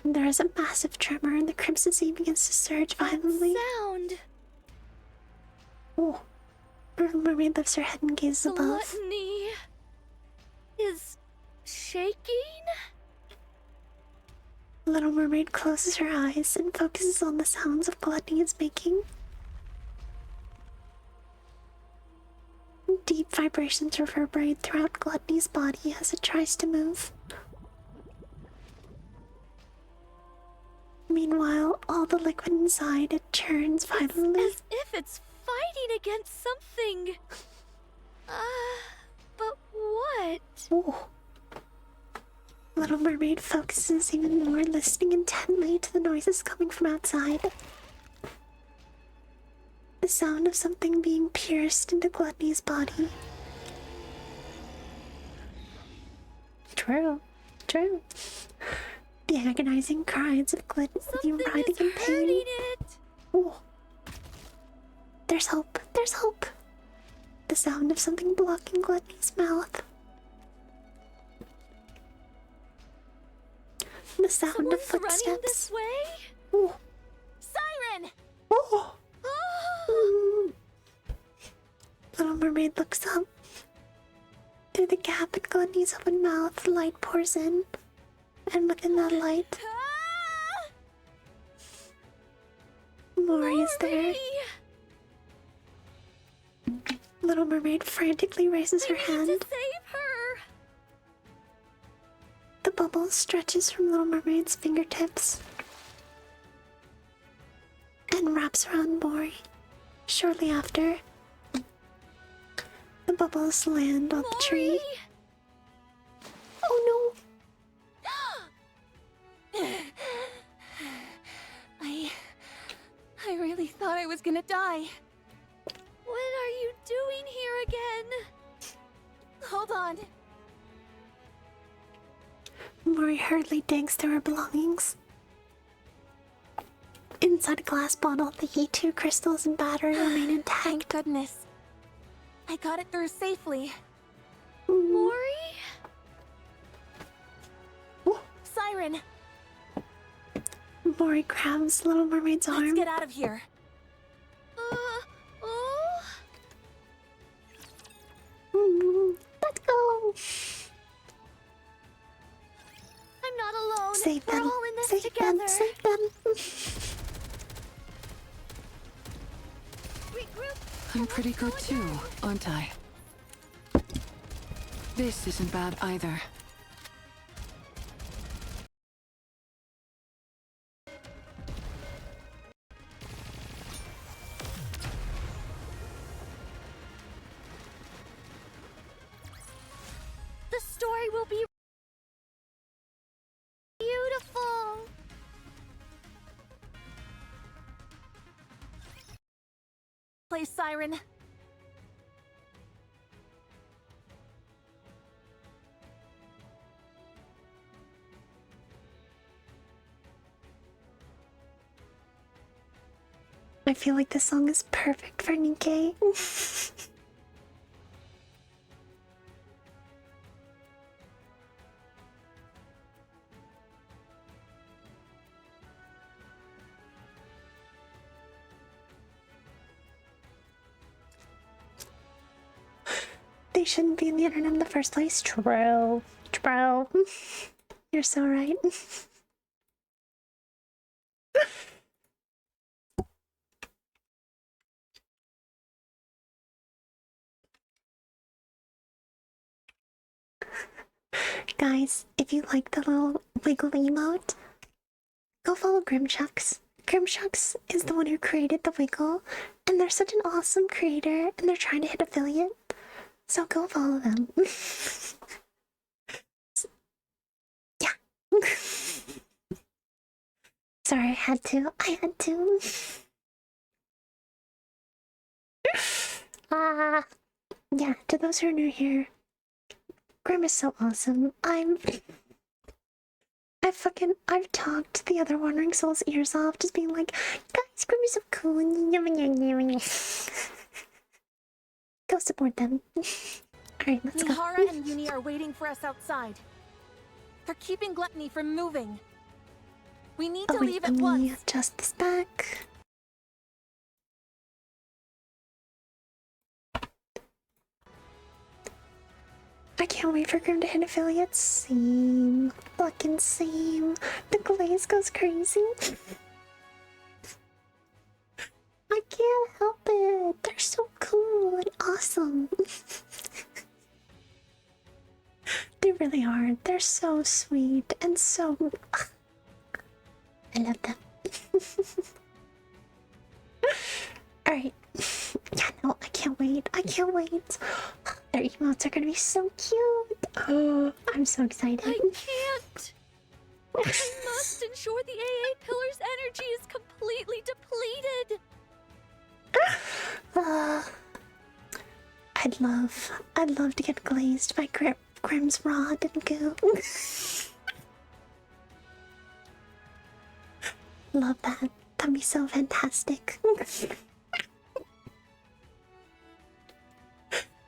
There is a massive tremor and the Crimson Sea begins to surge violently. Sound. Oh. Mermaid lifts her head and gazes above. Gluttony is shaking? Little Mermaid closes her eyes and focuses on the sounds of Gluttony is making. Deep vibrations reverberate throughout Gluttony's body as it tries to move. Meanwhile, all the liquid inside it churns violently. As if it's fighting against something. But what? Oh. Little Mermaid focuses even more, listening intently to the noises coming from outside. The sound of something being pierced into Gluttony's body. True. The agonizing cries of Gluttony writhing in pain. Oh. There's hope. The sound of something blocking Gluttony's mouth. The sound of footsteps. Running this way? Oh. Siren! Oh. Little Mermaid looks up. Through the gap in Gluttony's open mouth, light pours in. And within that light, Mori is there. Little Mermaid frantically raises her hand. To save her. The bubble stretches from Little Mermaid's fingertips and wraps around Mori. Shortly after, the bubbles land on the tree. Oh no! I really thought I was gonna die. What are you doing here again? Hold on. Mori hurriedly digs through her belongings. Inside a glass bottle, the E2 crystals and battery remain intact. Thank goodness. I got it through safely. Mori? Oh. Siren! Mori grabs Little Mermaid's arm. Let's get out of here. Save We're them. all in this Save together. them. Save them. Regroup. I'm pretty good too, aren't I? This isn't bad either. The story will be beautiful. Play Siren. I feel like this song is perfect for NIKKE. They shouldn't be in the internet in the first place. True. True. You're so right. Guys, if you like the little wiggle emote, go follow Grimshucks. Grimshucks is the one who created the wiggle, and they're such an awesome creator, and they're trying to hit affiliate. So go follow them. Yeah. Sorry, I had to. Yeah, to those who are new here, Grim is so awesome. I've talked the other Wandering Souls' ears off, just being like, guys, Grim is so cool. Go support them. Alright, let's go. Mihara and Uni are waiting for us outside. They're keeping Gluttony from moving. We need to leave at let me once. adjust this back. I can't wait for Grim to hit affiliates. Same. Fucking same. The glaze goes crazy. I can't help it. They're so cool and awesome. They really are. They're so sweet and so... I love them. Alright. Yeah, no, I can't wait. I can't wait. Their emotes are gonna be so cute. Oh, I'm so excited. I can't. We must ensure the AA pillar's energy is completely depleted. I'd love to get glazed by Grim's rod and goo. Love that. That'd be so fantastic.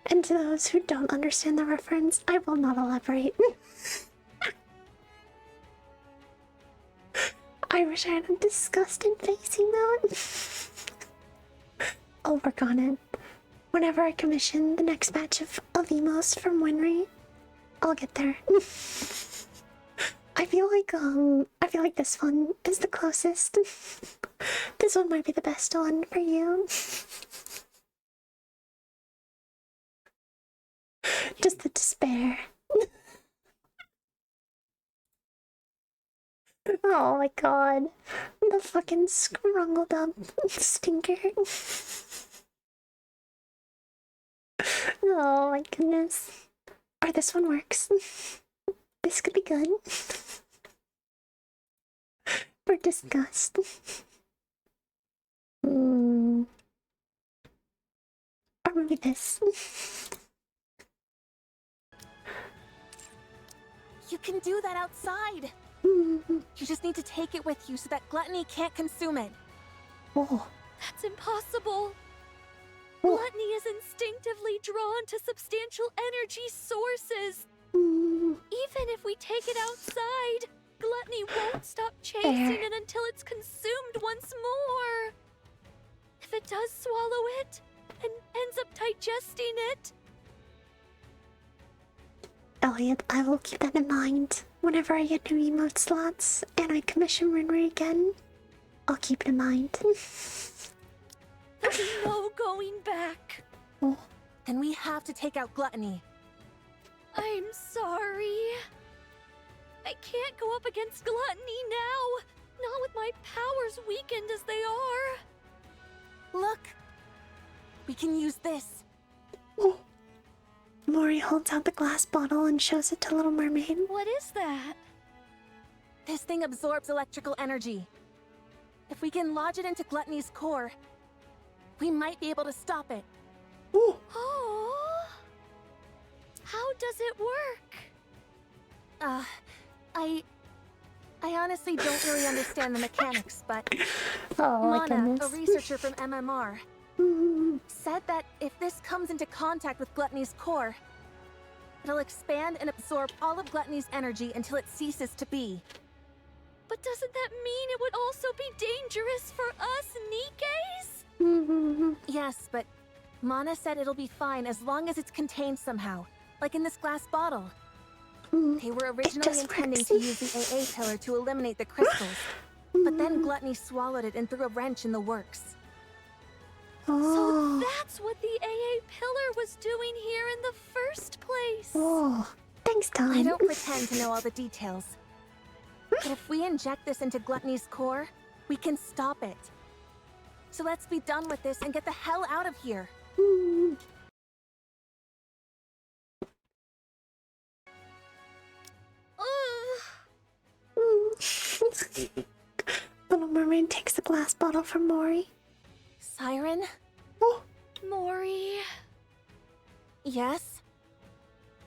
And to those who don't understand the reference, I will not elaborate. I wish I had a disgusted face emote. I'll work on it. Whenever I commission the next batch of emos from Winry, I'll get there. I feel like this one is the closest. This one might be the best one for you. Just the despair. Oh my god. The fucking scrungled up stinker. Oh my goodness. Or this one works. This could be good. For disgust. Or maybe this. You can do that outside. You just need to take it with you so that Gluttony can't consume it. Oh. That's impossible. Oh. Gluttony is instinctively drawn to substantial energy sources. Mm. Even if we take it outside, Gluttony won't stop chasing There. it until it's consumed once more. If it does swallow it and ends up digesting it, Elliot, I will keep that in mind. Whenever I get new emote slots and I commission Rinri again, I'll keep it in mind. There's no going back. Oh, Then we have to take out Gluttony. I'm sorry. I can't go up against Gluttony now. Not with my powers weakened as they are. Look! We can use this. oh. Mori holds out the glass bottle and shows it to Little Mermaid. What is that? This thing absorbs electrical energy. If we can lodge it into Gluttony's core, we might be able to stop it. Oh, Oh. How does it work? I honestly don't really understand the mechanics, but oh my Mana, a goodness. researcher from MMR, Mm, said that if this comes into contact with Gluttony's core, it'll expand and absorb all of Gluttony's energy until it ceases to be. But doesn't that mean it would also be dangerous for us Nikkes? mm, Yes, but Mana said it'll be fine as long as it's contained somehow, like in this glass bottle. mm. They were originally just intending works. to use the AA pillar to eliminate the crystals, but then Gluttony swallowed it and threw a wrench in the works. So Oh, that's what the AA pillar was doing here in the first place. oh. Thanks, Tom. I don't pretend to know all the details. But if we inject this into Gluttony's core, we can stop it. So let's be done with this and get the hell out of here. Mm. Ugh. Mm. Little Mermaid takes the glass bottle from Mori. Siren? Oh, Mori, Yes?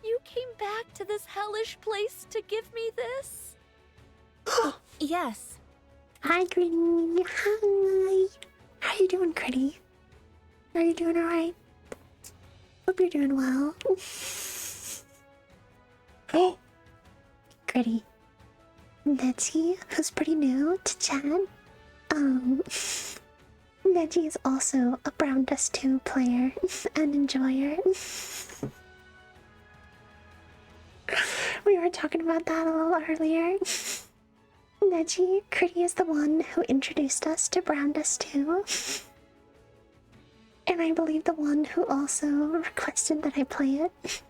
you came back to this hellish place to give me this? Yes. hi, Gritty. Hi. How you doing, Gritty? Are you doing alright? Hope you're doing well. Oh, Gritty. Neji, who's pretty new to chat. Neji is also a Brown Dust 2 player and enjoyer. We were talking about that a little earlier. Neji, Critty is the one who introduced us to Brown Dust 2. And I believe the one who also requested that I play it.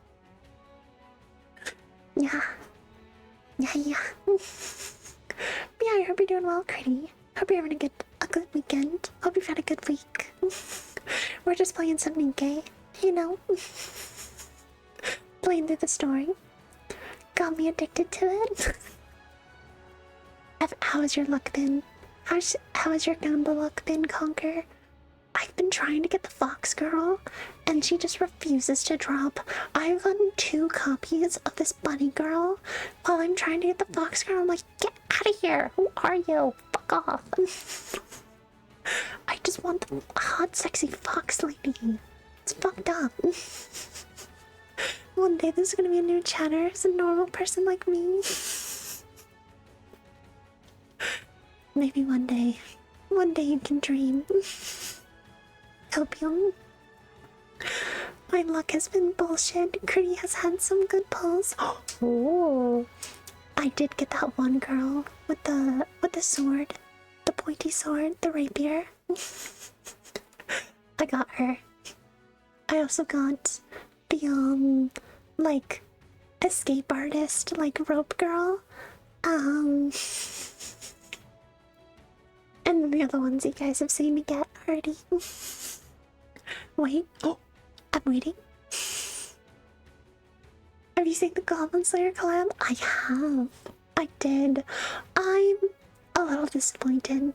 Yeah. Yeah. Yeah, I hope you're doing well, Critty. Hope you're having a good weekend. Hope you've had a good week. We're just playing some NIKKE, you know. Playing through the story. Got me addicted to it. How has your luck been? How has your Gamba luck been, Conquer? I've been trying to get the Fox Girl, and she just refuses to drop. I've gotten 2 copies of this Bunny Girl while I'm trying to get the Fox Girl. I'm like, get out of here! Who are you? Fuck off! I just want the hot, sexy Fox lady. It's fucked up. One day there's gonna be a new chatter as a normal person like me. Maybe one day you can dream. Opium. My luck has been bullshit. Critty has had some good pulls. Oh, I did get that one girl with the sword, the pointy sword, the rapier. I got her. I also got the like escape artist, like rope girl. And then the other ones you guys have seen me get already. Wait. Oh, I'm waiting. Have you seen the Goblin Slayer collab? I have. I did. I'm a little disappointed.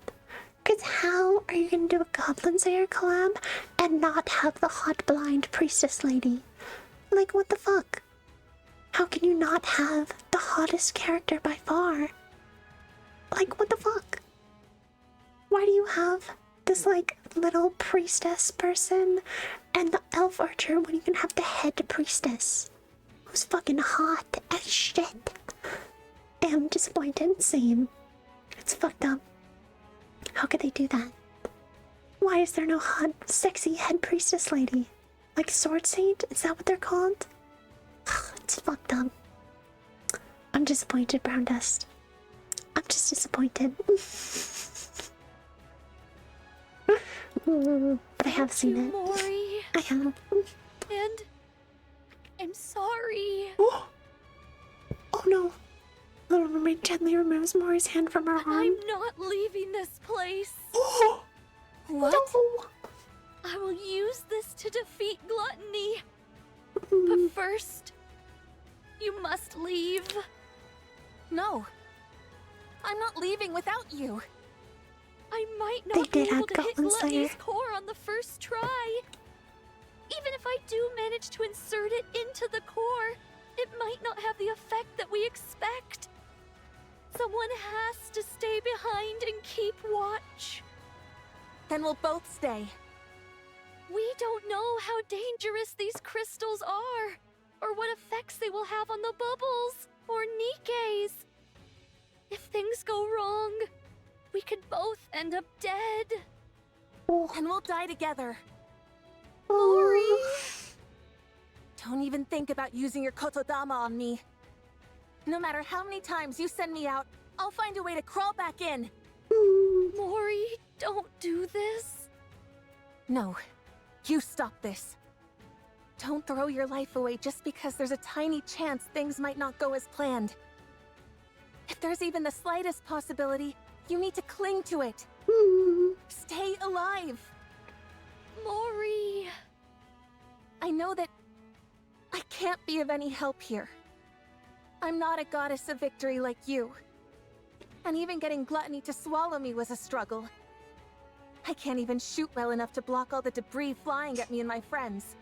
Because how are you gonna do a Goblin Slayer collab and not have the hot blind priestess lady? Like, what the fuck? How can you not have the hottest character by far? Like, what the fuck? Why do you have this, like, little priestess person and the elf archer when you can have the head priestess? Who's fucking hot as shit. Damn, disappointed. Same. It's fucked up. How could they do that? Why is there no hot, sexy head priestess lady? Like Sword Saint? Is that what they're called? It's fucked up. I'm disappointed, Brown Dust. I'm just disappointed. But I have seen it. Mori. I have. And I'm sorry. Oh no. Little Mermaid gently removes Mori's hand from her arm. I'm not leaving this place. Oh! What? No! I will use this to defeat gluttony. Mm. But first, you must leave. No. I'm not leaving without you. I might They not be did able add to hit Goblin Slayer. Gluttony's core on the first try. Even if I do manage to insert it into the core, it might not have the effect that we expect. Someone has to stay behind and keep watch. Then we'll both stay. We don't know how dangerous these crystals are, or what effects they will have on the bubbles, or NIKKEs. If things go wrong, we could both end up dead. And we'll die together. Mori! Don't even think about using your kotodama on me. No matter how many times you send me out, I'll find a way to crawl back in. Mori, don't do this. No, you stop this. Don't throw your life away just because there's a tiny chance things might not go as planned. If there's even the slightest possibility, you need to cling to it. Stay alive. Mori! I know that I can't be of any help here. I'm not a goddess of victory like you. And even getting Gluttony to swallow me was a struggle. I can't even shoot well enough to block all the debris flying at me and my friends.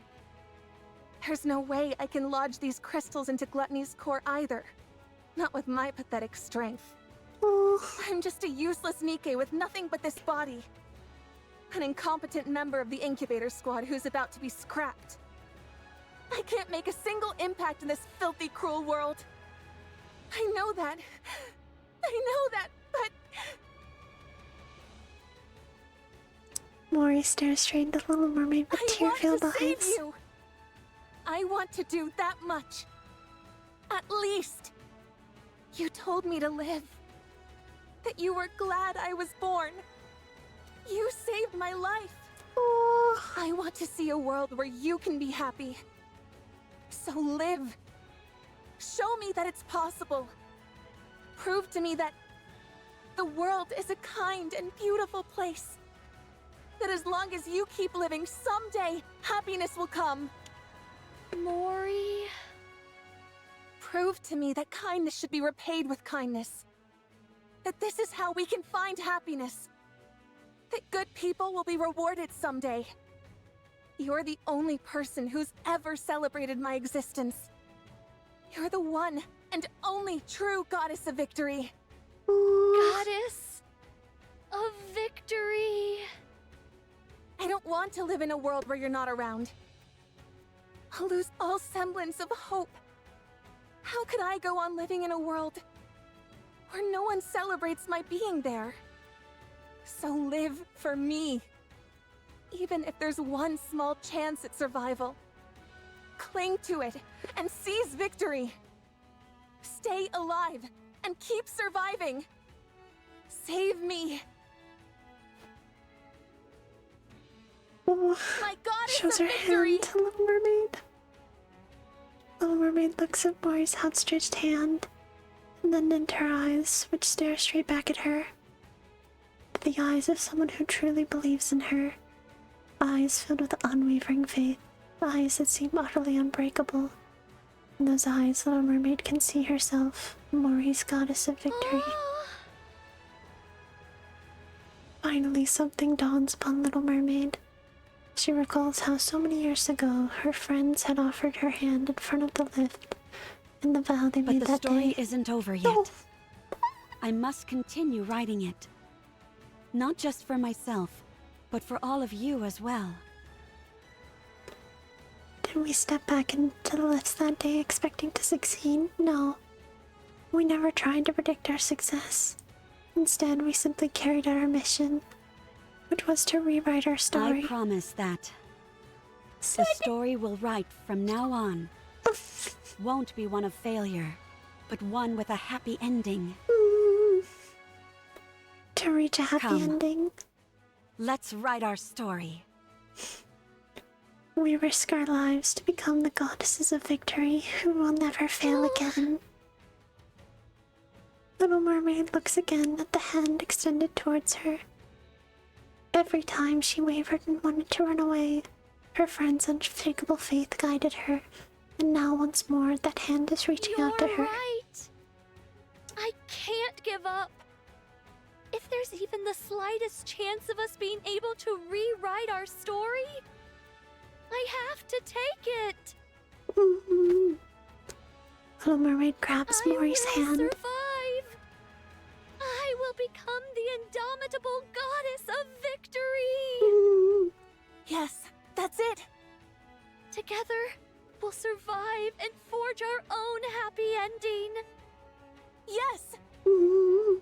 There's no way I can lodge these crystals into Gluttony's core either. Not with my pathetic strength. I'm just a useless NIKKE with nothing but this body. An incompetent member of the incubator squad who's about to be scrapped. I can't make a single impact in this filthy, cruel world. I know that. But... Mori stares straight at the Little Mermaid with tear-filled I want to eyes. save you. I want to do that much. At least. You told me to live. That you were glad I was born. You saved my life. I want to see a world where you can be happy. So live. Show me that it's possible. Prove to me that the world is a kind and beautiful place. That as long as you keep living, someday happiness will come. Mori... Prove to me that kindness should be repaid with kindness. That this is how we can find happiness. That good people will be rewarded someday. You're the only person who's ever celebrated my existence. You're the one and only true goddess of victory. Goddess of victory. I don't want to live in a world where you're not around. I'll lose all semblance of hope. How could I go on living in a world where no one celebrates my being there? So live for me. Even if there's one small chance at survival. Cling to it and seize victory. Stay alive and keep surviving. Save me. My goddess Shows of her victory. hand to Little Mermaid. Little Mermaid looks at Mori's outstretched hand, and then into her eyes, which stare straight back at her. The eyes of someone who truly believes in her. Eyes filled with unwavering faith. Eyes that seem utterly unbreakable. In those eyes, Little Mermaid can see herself, Mori's goddess of victory. Finally, something dawns upon Little Mermaid. She recalls how so many years ago, her friends had offered her hand in front of the lift, and the vow they made But the that story day. isn't over yet. No. I must continue writing it. Not just for myself, but for all of you as well. Did we step back into the lifts that day expecting to succeed? No. We never tried to predict our success. Instead, we simply carried out our mission, which was to rewrite our story. I promise that the story we'll write from now on won't be one of failure, but one with a happy ending. To reach a happy Come. ending, Let's write our story. we risk our lives to become the goddesses of victory who will never fail again. Little Mermaid looks again at the hand extended towards her. Every time she wavered and wanted to run away, her friend's unshakable faith guided her, and now once more that hand is reaching out to her. You're right. I can't give up. If there's even the slightest chance of us being able to rewrite our story, I have to take it. Little Mermaid grabs Mori's I will hand. survive. I will become the indomitable goddess of victory. Yes, that's it. Together, we'll survive and forge our own happy ending. Yes. Oh.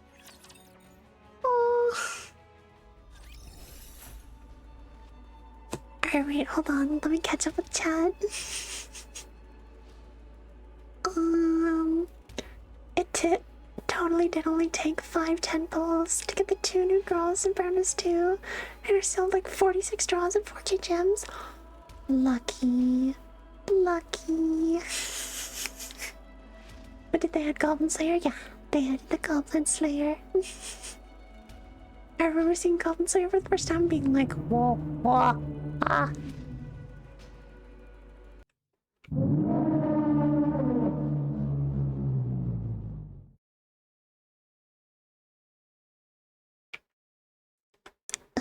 Alright, wait, hold on. Let me catch up with chat. It totally did only take 5-10 pulls to get the 2 new draws in bonus 2. And there's still like 46 draws and 4K gems. Lucky. Lucky. But did they add Goblin Slayer? Yeah, they added the Goblin Slayer. I remember seeing Goblin Slayer for the first time being like, whoa, whoa, ah.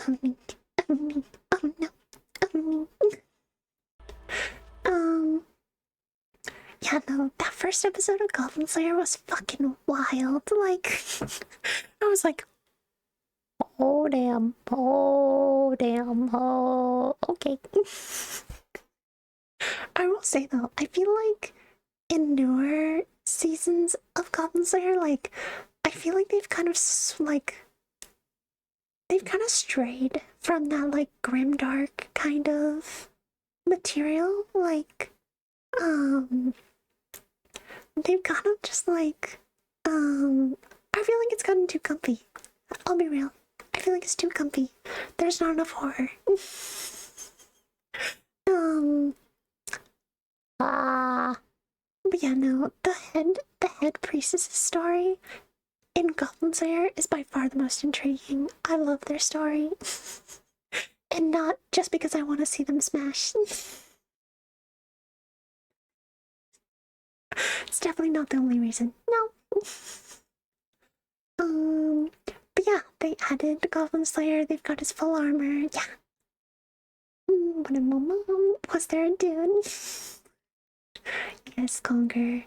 Oh no. Yeah, no, that first episode of Goblin Slayer was fucking wild. Like, I was like, oh damn, oh, okay. I will say though, I feel like in newer seasons of Goblin Slayer, like, I feel like they've kind of strayed from that like grimdark kind of material. Like, they've kind of just like, I feel like it's gotten too comfy. I'll be real. I feel like it's too comfy. There's not enough horror. But yeah, no, the head priestess's story in Goblin Slayer is by far the most intriguing. I love their story. And not just because I want to see them smash. It's definitely not the only reason. No. But yeah, they added the Goblin Slayer. They've got his full armor. Yeah. Was there a dude? Yes, Conquer.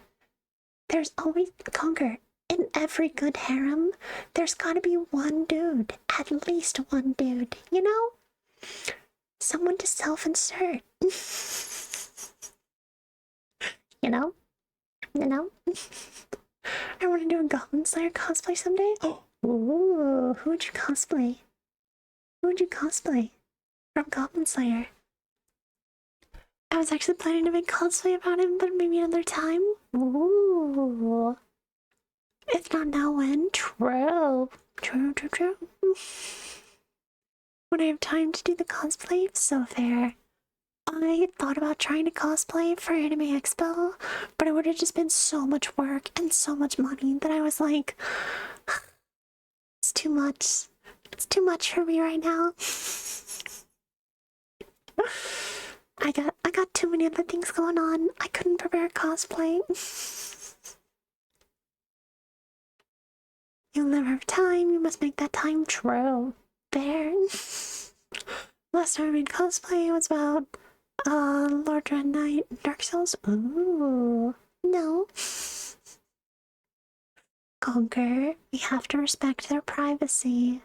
There's always Conquer. In every good harem, there's gotta be one dude. At least one dude. You know? Someone to self-insert. You know? You know? I want to do a Goblin Slayer cosplay someday. Ooh, who would you cosplay? Who would you cosplay from Goblin Slayer? I was actually planning to make cosplay about him, but maybe another time. Ooh. If not now, when? True. When I have time to do the cosplay, so fair. I thought about trying to cosplay for Anime Expo, but it would have just been so much work and so much money that I was like, it's too much. It's too much for me right now. I got too many other things going on. I couldn't prepare cosplay. You'll never have time. You must make that time. True. Fair. Last time I made cosplay was about Lord Dread Knight and Dark Souls. Ooh. No. Conquer. We have to respect their privacy.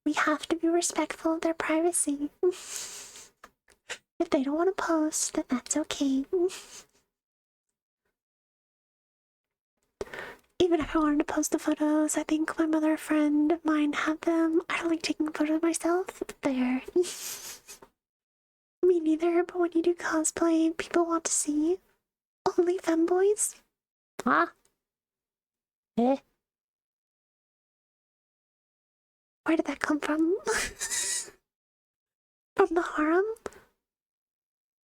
We have to be respectful of their privacy. If they don't want to post, then that's okay. Even if I wanted to post the photos, I think my mother friend of mine had them. I don't like taking photos of myself. There. Me neither, but when you do cosplay, people want to see. Only femboys? Ah. Eh? Where did that come from? From the harem?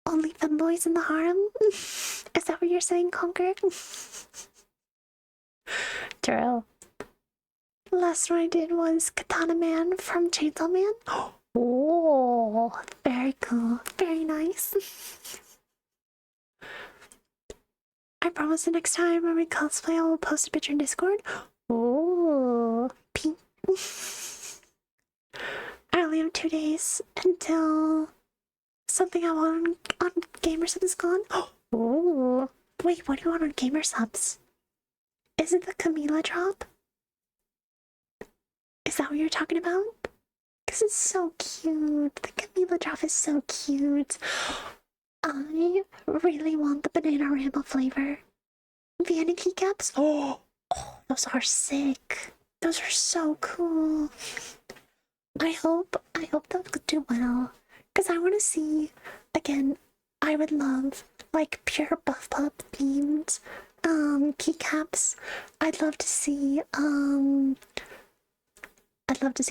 Only femboys in the harem? Is that what you're saying, Conquer? True. Last one I did was Katana Man from Chainsaw Man. Oh, very cool. Very nice. I promise the next time when we cosplay, I will post a picture in Discord. Oh, pink. I only have 2 days until something I want on Gamersubs is gone. Oh, wait, what do you want on Gamersubs? Is it the Camila drop? Is that what you're talking about? Because it's so cute. The Camila drop is so cute. I really want the banana ramble flavor. Vienna keycaps? Oh, those are sick. Those are so cool. I hope they'll do well. Because I want to see, again, I would love, like, pure Buff Pup themed keycaps. I'd love to see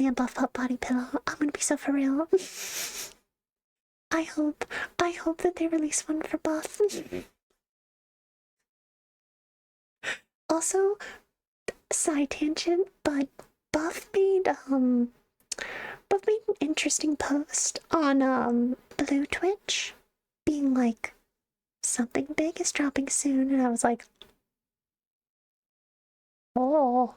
a Buff Pup body pillow. I'm gonna be so for real. I hope that they release one for Buff. Also, side tangent, but Buff made an interesting post on Blue Twitch, being like, something big is dropping soon, and I was like, oh.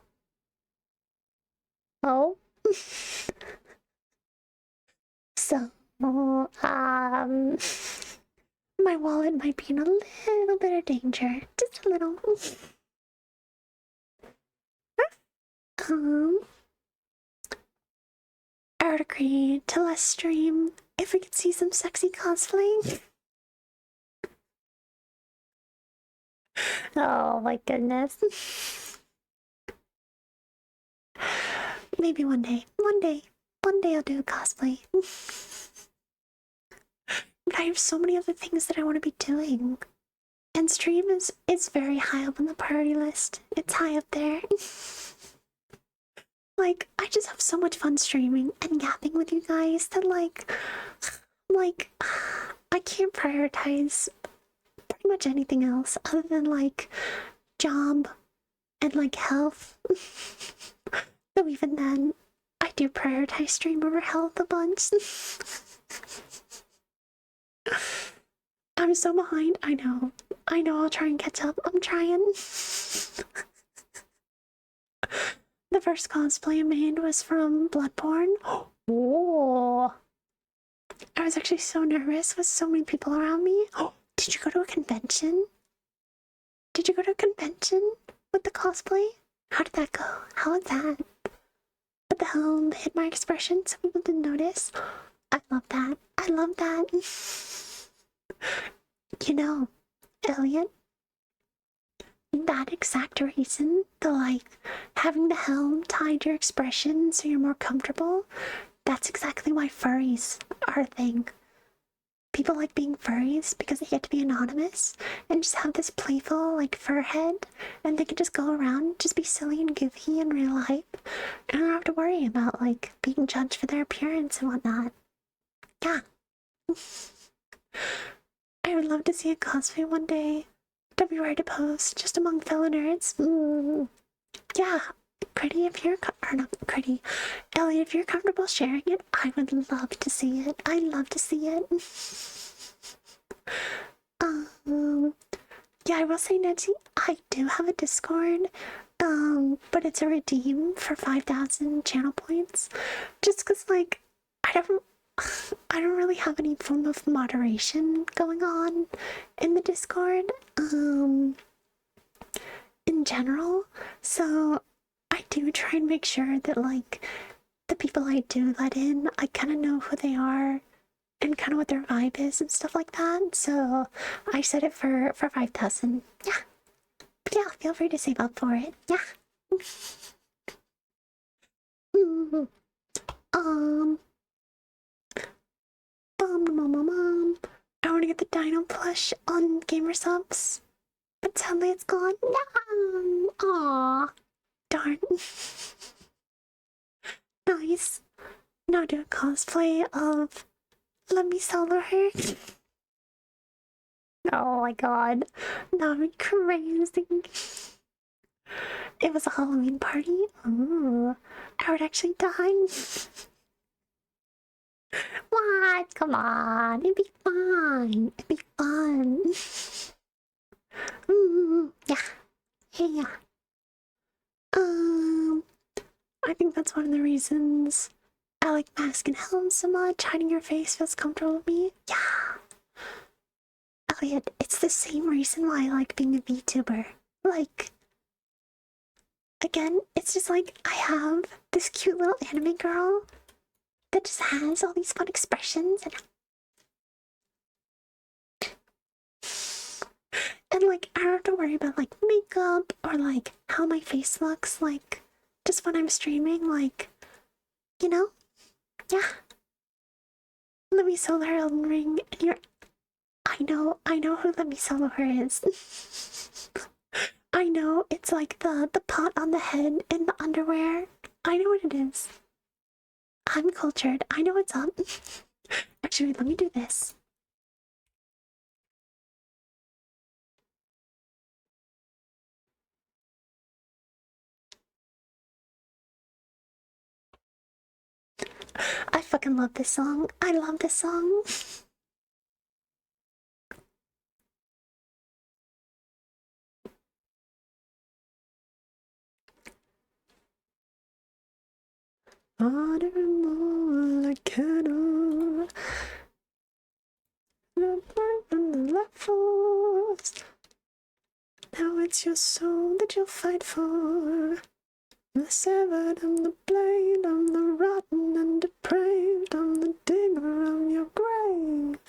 So, my wallet might be in a little bit of danger, just a little. I would agree to less stream if we could see some sexy cosplay. Oh my goodness. Maybe one day I'll do a cosplay. But I have so many other things that I want to be doing. And stream is very high up on the priority list. It's high up there. Like, I just have so much fun streaming and yapping with you guys that like, I can't prioritize pretty much anything else other than like job and like health. Though even then, I do prioritize stream over health a bunch. I'm so behind. I know I'll try and catch up. I'm trying. The first cosplay I made was from Bloodborne. Oh, I was actually so nervous with so many people around me. Did you go to a convention? Did you go to a convention with the cosplay? How did that go? How was that? But the helm hid my expression so people didn't notice. I love that. I love that. You know, Elliot, that exact reason, the like having the helm tied your expression so you're more comfortable, that's exactly why furries are a thing. People like being furries because they get to be anonymous and just have this playful like fur head, and they can just go around, just be silly and goofy in real life, and don't have to worry about like being judged for their appearance and whatnot. Yeah. I would love to see a cosplay one day. Don't be ready to post just among fellow nerds. Yeah, Critty, if you're or not Critty, Elliot, if you're comfortable sharing it, I would love to see it. I'd love to see it. Yeah, I will say, Nancy, I do have a Discord, but it's a redeem for 5,000 channel points. Just because, like, I don't really have any form of moderation going on in the Discord, in general. So I do try and make sure that, like, the people I do let in, I kind of know who they are and kind of what their vibe is and stuff like that. So I set it for 5,000. Yeah. But yeah, feel free to save up for it. Yeah. I want to get the Dino plush on Gamersubs, but sadly it's gone. No. Aww. Darn. Nice. Now do a cosplay of Let Me Solo Her. Oh my god. That would be crazy. It was a Halloween party? Ooh. I would actually die. What? Come on. It'd be fine. It'd be fun. Yeah. Yeah. I think that's one of the reasons I like Mask and Helm so much. Hiding your face feels comfortable with me. Yeah. Elliot, it's the same reason why I like being a VTuber. Like, again, it's just like I have this cute little anime girl that just has all these fun expressions and like I don't have to worry about like makeup or like how my face looks like just when I'm streaming, like, you know? Yeah. Let me solo her Elden Ring and you're I know who Let Me Solo Her is. I know it's like the pot on the head and the underwear. I know what it is. I'm cultured. I know what's up. Actually, let me do this. I fucking love this song. I love this song. On and more, I cannot. No point from the left force. Now it's your soul that you'll fight for. The severed, I'm the blade, I'm the rotten and depraved, I'm the digger of your grave.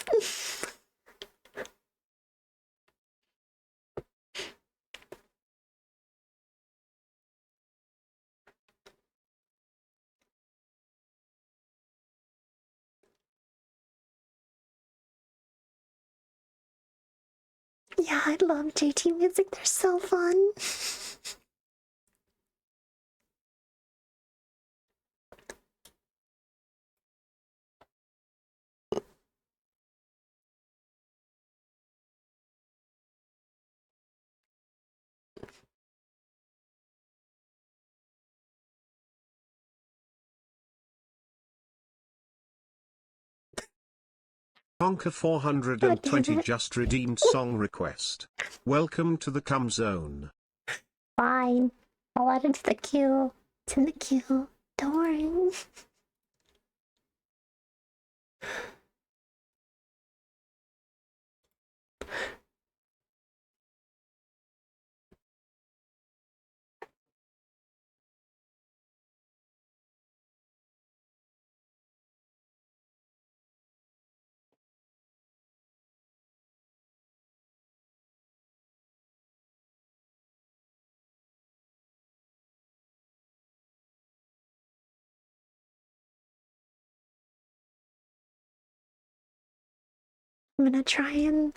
Yeah, I love JT music, they're so fun. Conker God damn 420 it. just redeemed song request. Welcome to the cum zone. Fine. I'll add it to the queue. It's in the queue. Don't worry. I'm gonna try and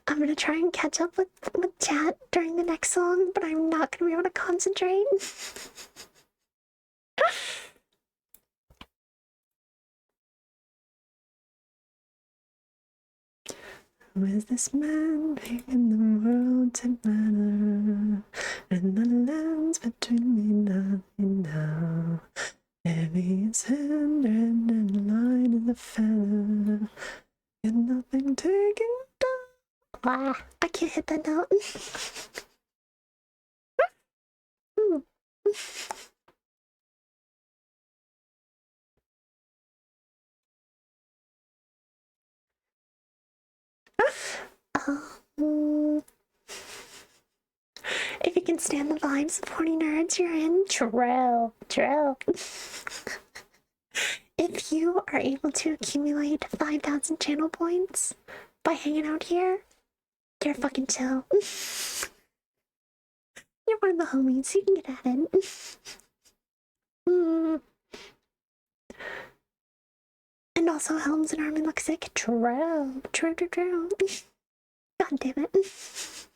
I'm gonna try and catch up with chat during the next song, but I'm not gonna be able to concentrate. Who is this man making the world to matter? And the lands between me nothing now. Heavy is hand and light is a feather. Yet nothing taken down. Ah, I can't hit that note. Um, if you can stand the vibes of horny nerds, you're in. True. If you are able to accumulate 5,000 channel points by hanging out here, you're fucking chill. You're one of the homies, you can get at it. And also, Helms and Armin look sick. True. God damn it.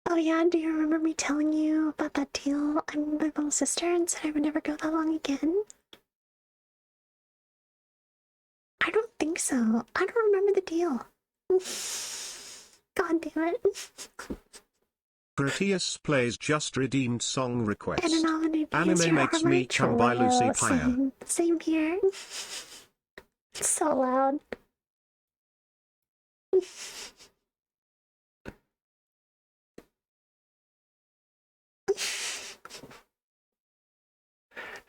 Oh yeah, do you remember me telling you about that deal? I'm my little sister and said I would never go that long again? I don't think so. I don't remember the deal. God damn it. Proteus plays just redeemed song And request. an nominated because Anime you makes are my me come by Lucy trail. Paya. Same here. It's so loud.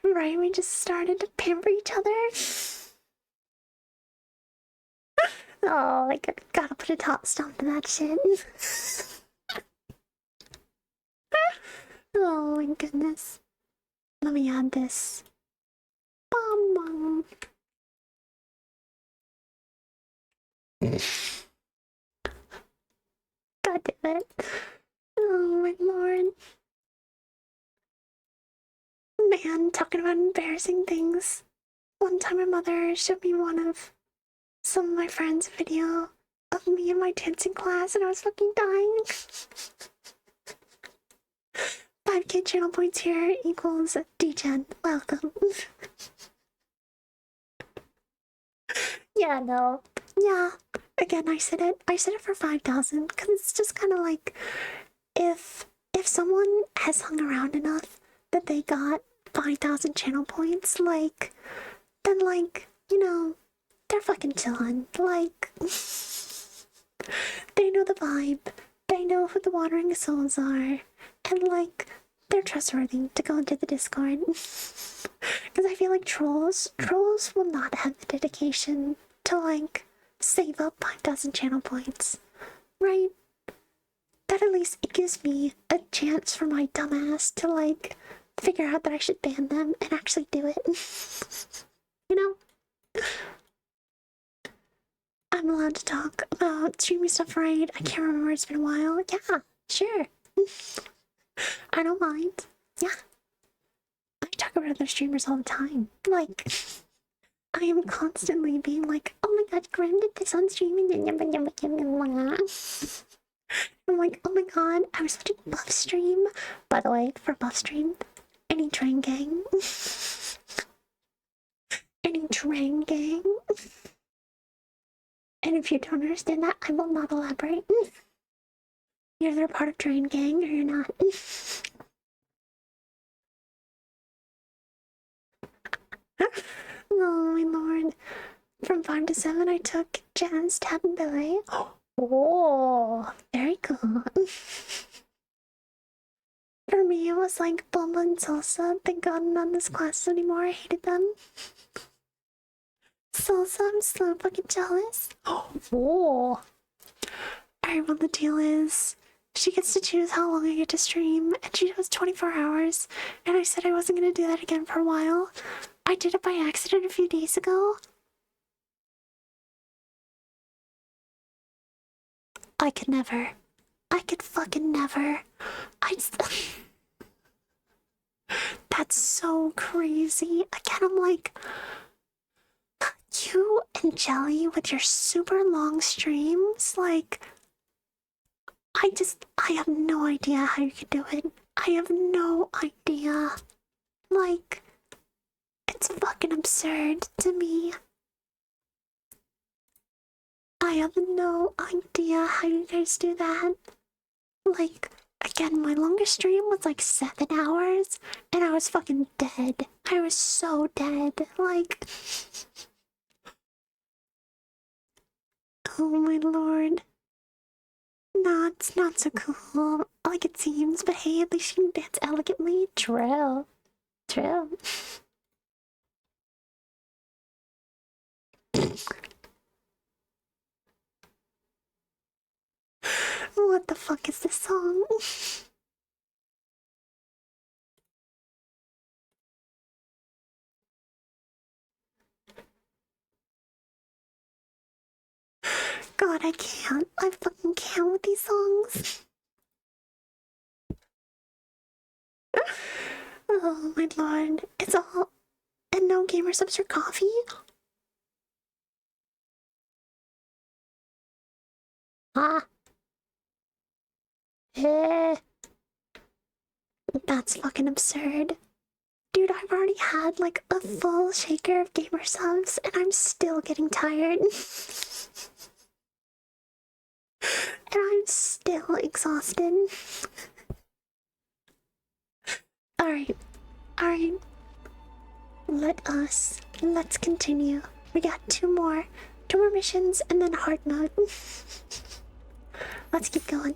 Right, we just started to pamper each other. Oh, I gotta put a top stomp to that shit. Oh my goodness. Let me add this. Bum bum. God damn it. Oh my lord. Man, talking about embarrassing things. One time my mother showed me one of some of my friends' video of me in my dancing class and I was fucking dying. 5k channel points here equals DGen. Welcome. Yeah, no. Yeah. Again, I said it for 5,000 because it's just kind of like if someone has hung around enough that they got 5,000 channel points, like, then, like, you know, they're fucking chillin'. Like, they know the vibe, they know who the Wandering Souls are, and, like, they're trustworthy to go into the Discord. Because I feel like trolls will not have the dedication to, like, save up 5,000 channel points, right? That at least it gives me a chance for my dumbass to, like, figure out that I should ban them and actually do it. You know? I'm allowed to talk about streaming stuff, right? I can't remember, it's been a while. Yeah, sure. I don't mind. Yeah. I talk about other streamers all the time. Like, I am constantly being like, oh my god, Grim did this on streaming. I'm like, oh my god, I was watching Buff Stream. By the way, for Buff Stream, any Drain Gang. Any Drain Gang. And if you don't understand that, I will not elaborate. You're either part of Drain Gang or you're not. Oh my lord. From 5 to 7, I took jazz, tap, and ballet. Oh, very cool. For me, it was like bomba and salsa. Thank God I'm not in this class anymore. I hated them. Salsa, I'm so fucking jealous. Oh. Alright, well, the deal is she gets to choose how long I get to stream, and she does 24 hours. And I said I wasn't gonna do that again for a while. I did it by accident a few days ago. I could never. I could fucking never. I just. That's so crazy. Again, I'm like, you and Jelly with your super long streams, like, I have no idea how you could do it. I have no idea. Like, it's fucking absurd to me. I have no idea how you guys do that. Like, again, my longest stream was like 7 hours, and I was fucking dead. I was so dead. Like, oh my lord. Nah, it's not so cool, like it seems, but hey, at least you can dance elegantly. True. True. What the fuck is this song? God, I can't. I fucking can't with these songs. Oh my lord. It's all. And no gamer subs or coffee? Ah. Eh, that's fucking absurd. Dude, I've already had like a full shaker of gamer subs and I'm still getting tired. And I'm still exhausted. Alright, alright. Let's continue. We got two more missions and then hard mode. Let's keep going.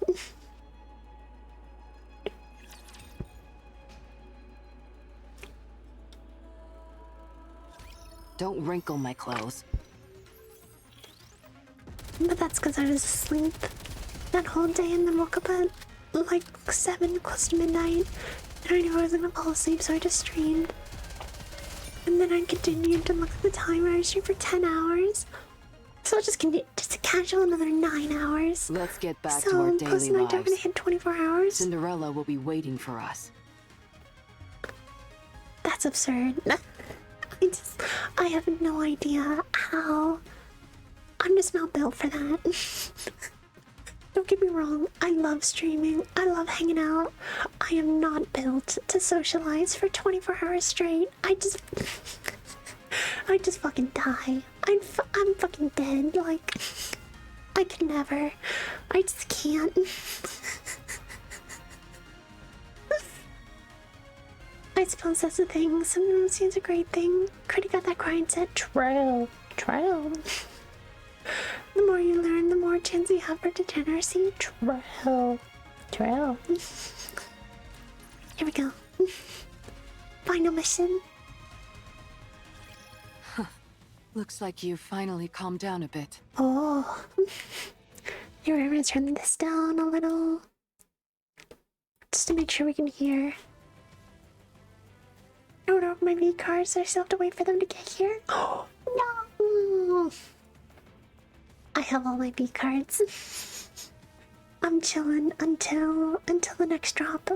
Don't wrinkle my clothes. But that's because I was asleep that whole day and then woke up at like 7, close to midnight. And I knew I wasn't gonna fall asleep, so I just streamed. And then I continued to look at the timer. I streamed for 10 hours. So I'll just continue, just a casual another 9 hours. Let's get back so to our close daily to night, I'm gonna lives. hit 24 hours. Cinderella will be waiting for us. That's absurd. I have no idea how. I'm just not built for that. Don't get me wrong, I love streaming, I love hanging out. I am not built to socialize for 24 hours straight. I just fucking die. I'm fucking dead. Like, I could never. I just can't. I suppose that's the thing. Sometimes it's a great thing. Coulda got that grind set. True. The more you learn, the more chance you have for degeneracy. True. Here we go. Final mission. Looks like you've finally calmed down a bit. Oh. Here, we're gonna turn this down a little. Just to make sure we can hear. I don't know my V cards, so I still have to wait for them to get here. Oh, no! I have all my V cards. I'm chilling until the next drop.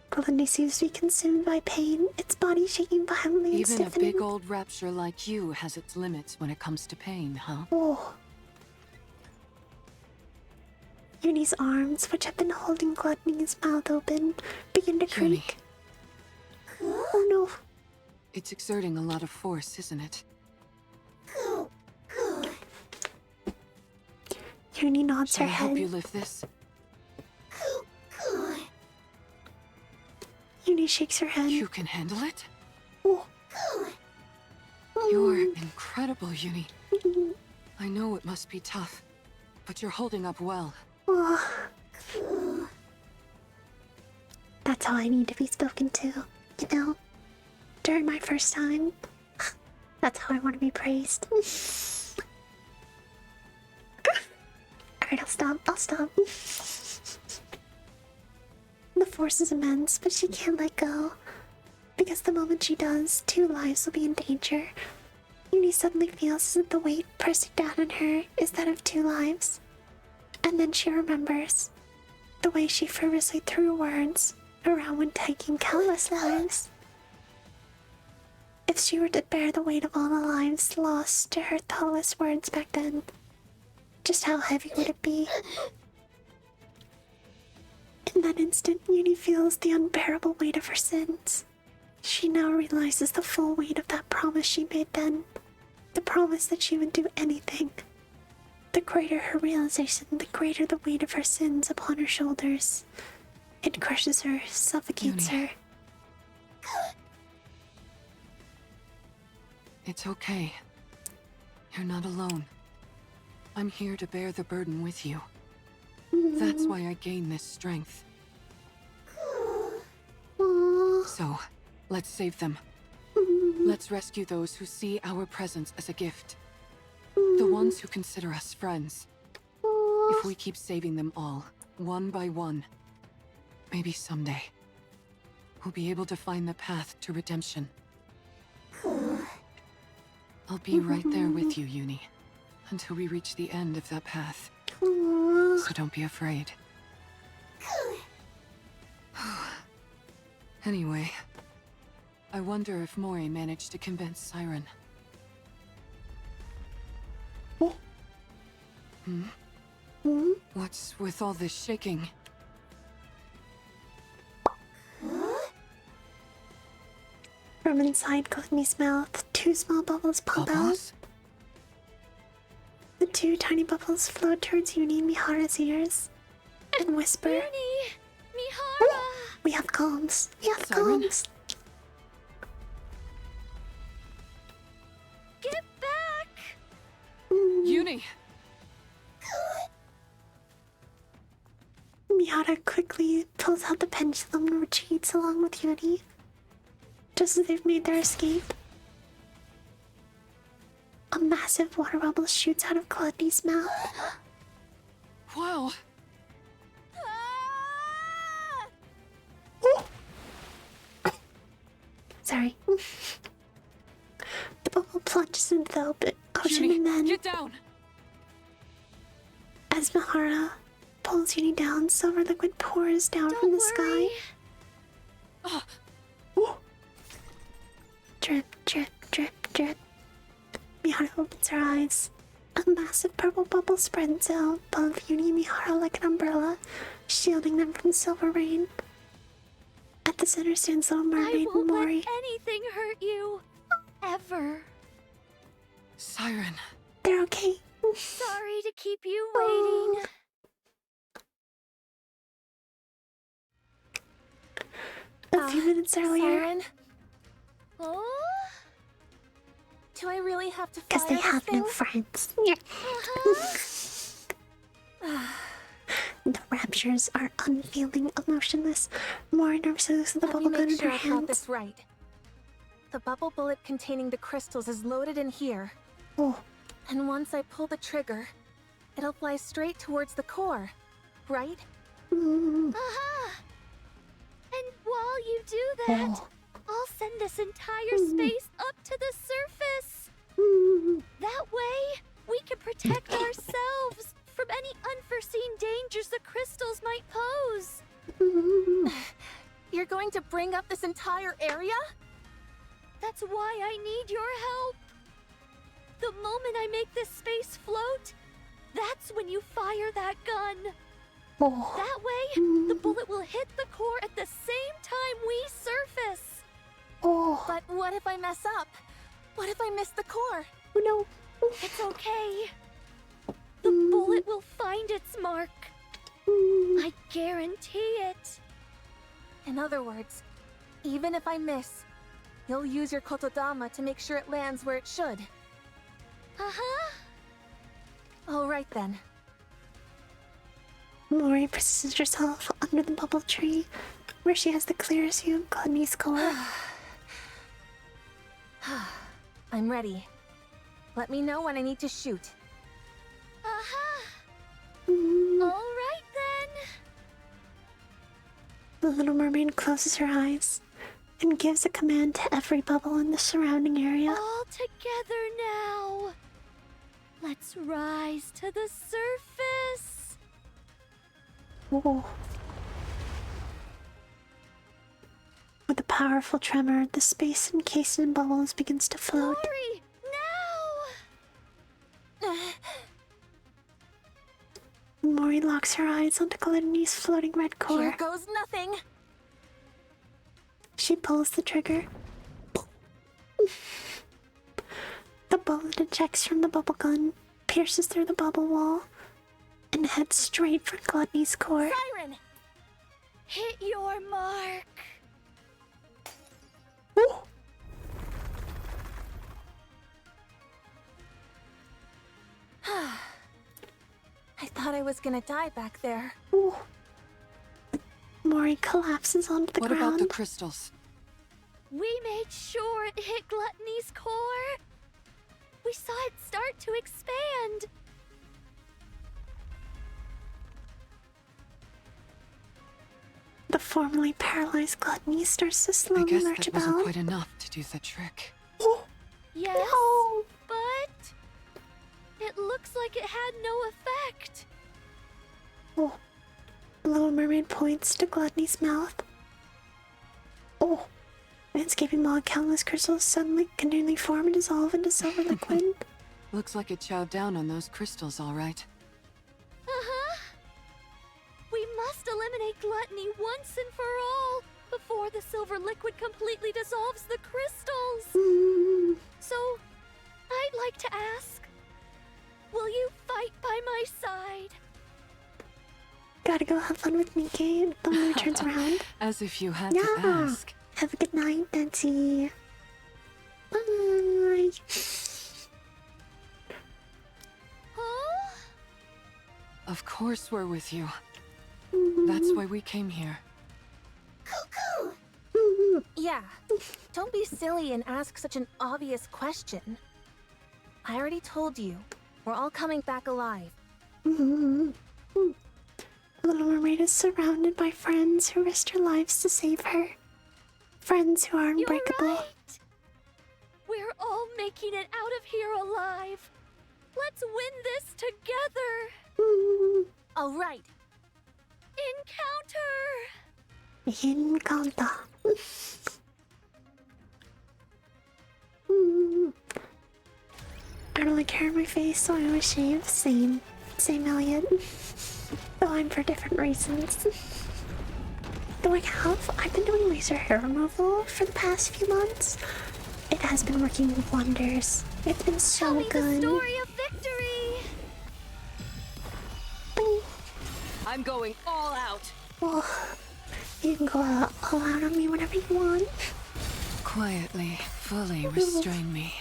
Gluttony seems to be consumed by pain, its body shaking violently and Even a stiffening. big old rapture like you has its limits when it comes to pain, huh? Oh. Uni's arms, which have been holding Gluttony's mouth open, begin to Uni. creak. Oh no. It's exerting a lot of force, isn't it? Uni nods Shall her I help head. you lift this? Uni shakes her head. You can handle it? Oh. You're incredible, Uni. I know it must be tough, but you're holding up well. Oh. That's how I need to be spoken to, you know? During my first time. That's how I want to be praised. Alright, I'll stop. The force is immense, but she can't let go. Because the moment she does, 2 lives will be in danger. Uni suddenly feels that the weight pressing down on her is that of 2 lives. And then she remembers the way she frivolously threw words around when taking countless lives. If she were to bear the weight of all the lives lost to her thoughtless words back then, just how heavy would it be? In that instant, Uni feels the unbearable weight of her sins. She now realizes the full weight of that promise she made then. The promise that she would do anything. The greater her realization, the greater the weight of her sins upon her shoulders. It crushes her, suffocates Uni. her. It's okay. You're not alone. I'm here to bear the burden with you. That's why I gain this strength. So, let's save them. Let's rescue those who see our presence as a gift. The ones who consider us friends. If we keep saving them all, one by one, maybe someday, we'll be able to find the path to redemption. I'll be right there with you, Uni, until we reach the end of that path. So don't be afraid. Anyway, I wonder if Mori managed to convince Siren. What's with all this shaking? From inside Gluttony's mouth, 2 small bubbles pop out. Bubbles? The 2 tiny bubbles float towards Uni and Mihara's ears and whisper, Uni! Mihara! "We have comms. We have Siren? comms." Get back! Uni! Mihara quickly pulls out the pendulum and retreats along with Yuri, just as they've made their escape. A massive water bubble shoots out of Gluttony's mouth. Wow! Sorry. The bubble plunges into the open ocean, Uni, and then, get down! as Mihara pulls Yuri down, silver liquid pours down Don't from the worry. sky. Drip, drip, drip, drip. Mihara opens her eyes. A massive purple bubble spreads out above Yuri and Mihara like an umbrella, shielding them from the silver rain. At the center stands little I mermaid won't Mori. let anything hurt you. Ever. Siren. They're okay. Sorry to keep you waiting. A few minutes earlier, Siren, Oh? do I really have to fire because they this have thing? no friends. The raptures are unfeeling, emotionless. More nervously looks at the Let me bubble gun make in sure her I got hands. this right. The bubble bullet containing the crystals is loaded in here, Oh, and once I pull the trigger, it'll fly straight towards the core, right? Aha! And while you do that, oh. I'll send this entire space up to the surface. That way, we can protect ourselves from any unforeseen dangers the crystals might pose. You're going to bring up this entire area? That's why I need your help. The moment I make this space float, that's when you fire that gun. Oh. That way, the bullet will hit the core at the same time we surface. Oh. But what if I mess up? What if I miss the core? Oh no. It's okay. The bullet will find its mark. I guarantee it. In other words, even if I miss, you'll use your kotodama to make sure it lands where it should. Uh-huh. All right then. Mori positions herself under the bubble tree, where she has the clearest view of Gluttony's core. I'm ready. Let me know when I need to shoot. Uh-huh. Mm. All right then. The little mermaid closes her eyes and gives a command to every bubble in the surrounding area. All together now. Let's rise to the surface. Oh. With a powerful tremor, the space encased in bubbles begins to float. Hurry, now. Mori locks her eyes onto Gluttony's floating red core. Here goes nothing. She pulls the trigger. The bullet ejects from the bubble gun, pierces through the bubble wall, and heads straight for Gluttony's core. Siren! Hit your mark. Ooh. I thought I was gonna die back there. Ooh. Mori collapses onto the What ground. about the crystals? We made sure it hit Gluttony's core. We saw it start to expand. The formerly paralyzed Gluttony starts to I slowly guess lurch that wasn't about. quite enough to do the trick. Oh, Yes, no. but it looks like it had no effect. Oh. The little mermaid points to Gluttony's mouth. Oh. And escaping while countless crystals suddenly continually form and dissolve into silver liquid. Looks like it chowed down on those crystals, all right. eliminate gluttony once and for all before the silver liquid completely dissolves the crystals. So, I'd like to ask, will you fight by my side? Gotta go have fun with Nikke when the mood turns around. As if you had to ask. Have a good night, Betsy. Bye. Huh? Of course we're with you. That's why we came here. Yeah, don't be silly and ask such an obvious question. I already told you, we're all coming back alive. Little Mermaid is surrounded by friends who risked their lives to save her. Friends who are unbreakable. You're right. We're all making it out of here alive. Let's win this together. All right. Encounter. I don't like hair in my face, so I always shave. Same Elliot. Though I'm for different reasons. Though I've been doing laser hair removal for the past few months. It has been working wonders. It's been so Tell me good. the story of victory. Bing. I'm going all out. Well, you can go all out on me whenever you want. Quietly, fully restrain me.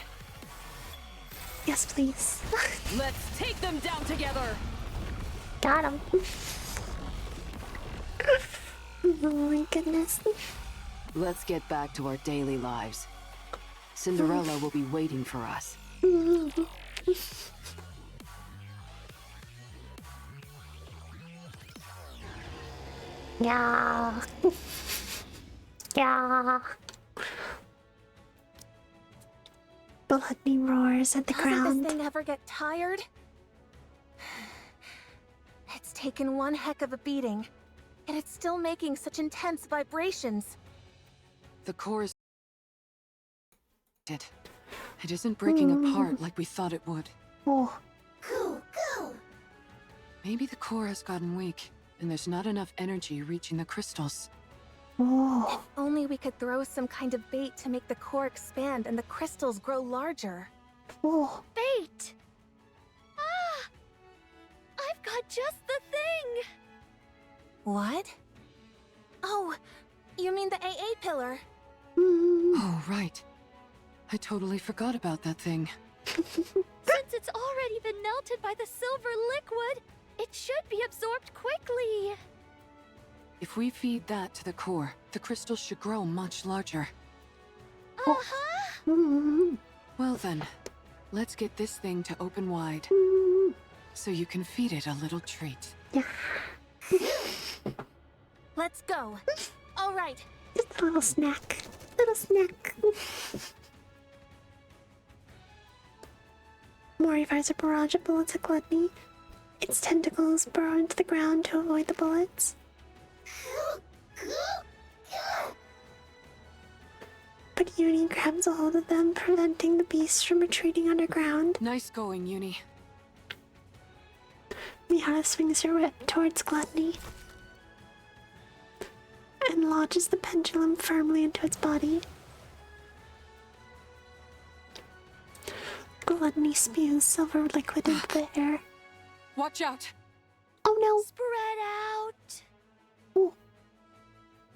Yes, please. Let's take them down together. Got him. Oh my goodness. Let's get back to our daily lives. Cinderella will be waiting for us. Yeah. Yeah. Bloody roars at the Doesn't ground. this thing ever get tired? It's taken one heck of a beating, and it's still making such intense vibrations. The core is... It isn't breaking apart like we thought it would. Oh. Maybe the core has gotten weak, and there's not enough energy reaching the crystals. Oh. If only we could throw some kind of bait to make the core expand and the crystals grow larger. Oh. Bait. Ah! I've got just the thing. What? Oh, you mean the AA pillar? Oh, right. I totally forgot about that thing. Since it's already been melted by the silver liquid, it should be absorbed quickly. If we feed that to the core, the crystals should grow much larger. Well then, let's get this thing to open wide, so you can feed it a little treat. Yeah. Let's go. All right. Just a little snack. Little snack. Mori fires a barrage of bullets at Gluttony. Its tentacles burrow into the ground to avoid the bullets. But Uni grabs a hold of them, preventing the beast from retreating underground. Nice going, Uni. Mihara swings her whip towards Gluttony and lodges the pendulum firmly into its body. Gluttony spews silver liquid into the air. Watch out! Oh no! Spread out. Ooh.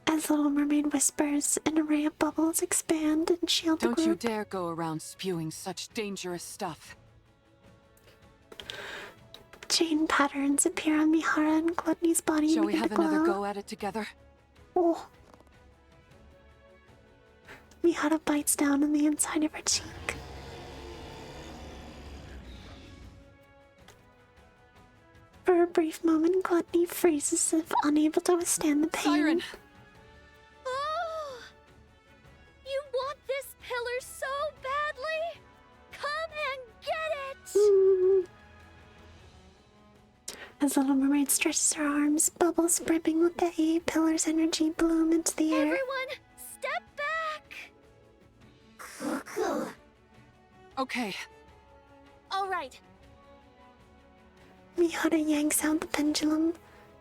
As Little Mermaid whispers, an array of bubbles expand and shield the Don't you group. dare go around spewing such dangerous stuff. Chain patterns appear on Mihara and Gluttony's body. Shall and we begin have to glow. another go at it together? Oh. Mihara bites down on the inside of her cheek. For a brief moment, Gluttony freezes as if unable to withstand the pain. Siren! Oh! You want this pillar so badly? Come and get it! As Little Mermaid stretches her arms, bubbles brimming with the A pillar's energy bloom into the air. Everyone, step back! Okay, All right. Mihara yanks out the pendulum,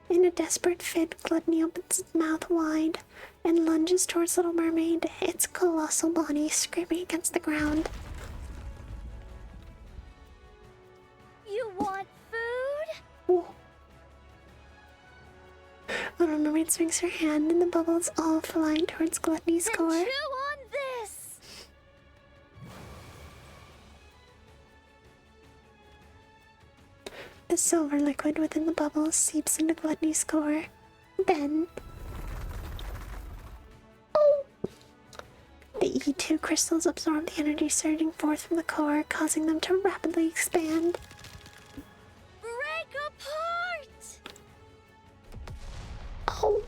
In a desperate fit, Gluttony opens its mouth wide and lunges towards Little Mermaid, its colossal body scraping against the ground. You want food? Ooh. Little Mermaid swings her hand and the bubbles all fly towards Gluttony's Then core. chew on this! The silver liquid within the bubbles seeps into Gluttony's core. Then... Oh! The E2 crystals absorb the energy surging forth from the core, causing them to rapidly expand. Break apart! Oh!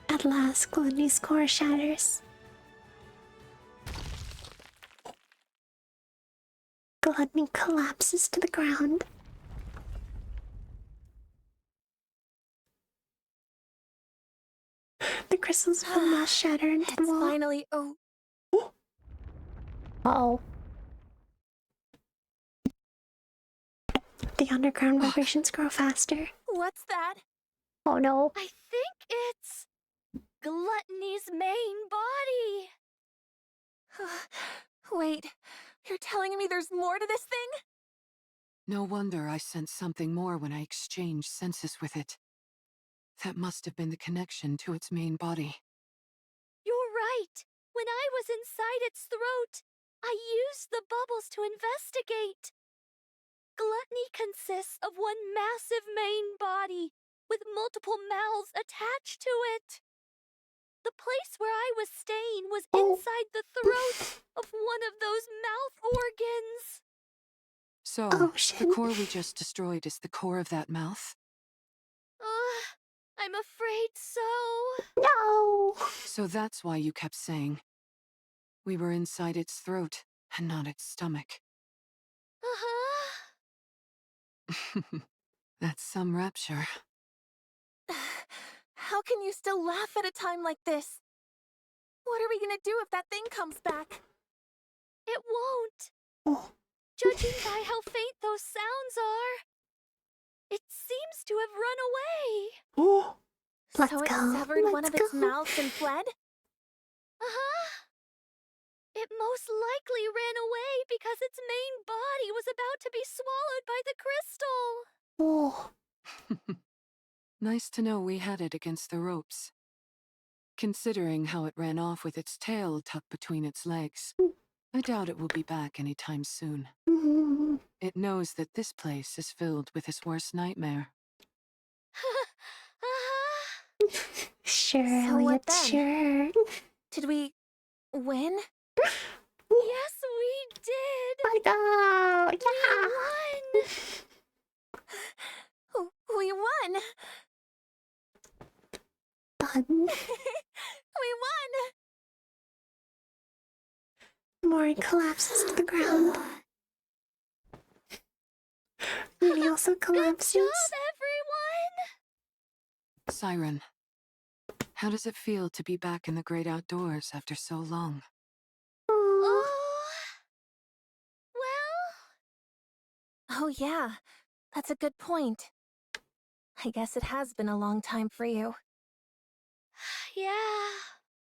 At last, Gluttony's core shatters. Gluttony collapses to the ground. The crystals of the mass shatter into the It's wall. finally Oh. The underground vibrations grow faster. What's that? Oh no. I think it's Gluttony's main body. Wait, you're telling me there's more to this thing? No wonder I sensed something more when I exchanged senses with it. That must have been the connection to its main body. You're right. When I was inside its throat, I used the bubbles to investigate. Gluttony consists of one massive main body with multiple mouths attached to it. The place where I was staying was inside the throat of one of those mouth organs. So, Oh, the shit. core we just destroyed is the core of that mouth? I'm afraid so. No! So that's why you kept saying we were inside its throat and not its stomach. That's some rapture. How can you still laugh at a time like this? What are we gonna do if that thing comes back? It won't. Oh. Judging by how faint those sounds are, it seems to have run away. Oh. Let's So it go. severed one Let's of its go. mouths and fled? It most likely ran away because its main body was about to be swallowed by the crystal. Oh. Nice to know we had it against the ropes. Considering how it ran off with its tail tucked between its legs, I doubt it will be back anytime soon. Mm. It knows that this place is filled with its worst nightmare. Sure, So what Elliot, then? sure. Did we win? Yes, we did. Let's go! Yeah! We won! Fun. We won! Mori collapses to the ground. Rudy also collapses. Good job, everyone. Siren, how does it feel to be back in the great outdoors after so long? Aw. Oh, well, Oh yeah, that's a good point. I guess it has been a long time for you. yeah.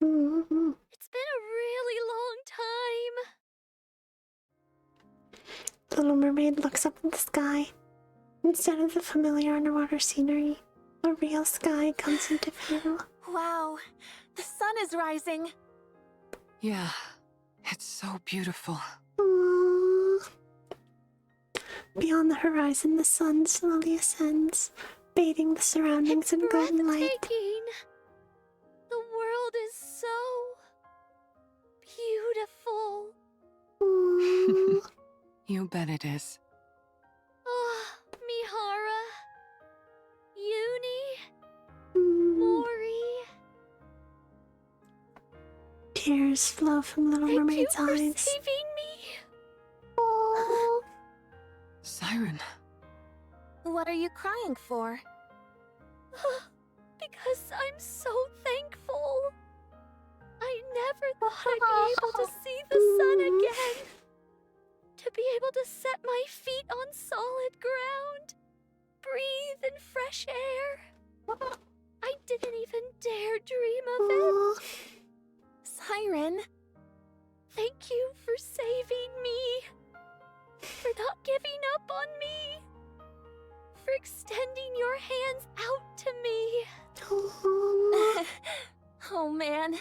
Mhm. It's been a really long time. The Little Mermaid looks up at the sky. Instead of the familiar underwater scenery, a real sky comes into view. Wow, the sun is rising. Yeah, it's so beautiful. Aww. Beyond the horizon, the sun slowly ascends, bathing the surroundings in golden light. Breathtaking. The world is so beautiful. Aww. You bet it is. Oh, Mihara, Uni, Mm. Mori. Tears flow from Little Thank you Mermaid's for eyes. saving me. Aww. Siren, What are you crying for? Because I'm so thankful. I never thought I'd be able to see the sun again. To be able to set my feet on solid ground. fresh air. I didn't even dare dream of it. Aw. Siren, Thank you for saving me. For not giving up on me. For extending your hands out to me. Aw. oh man,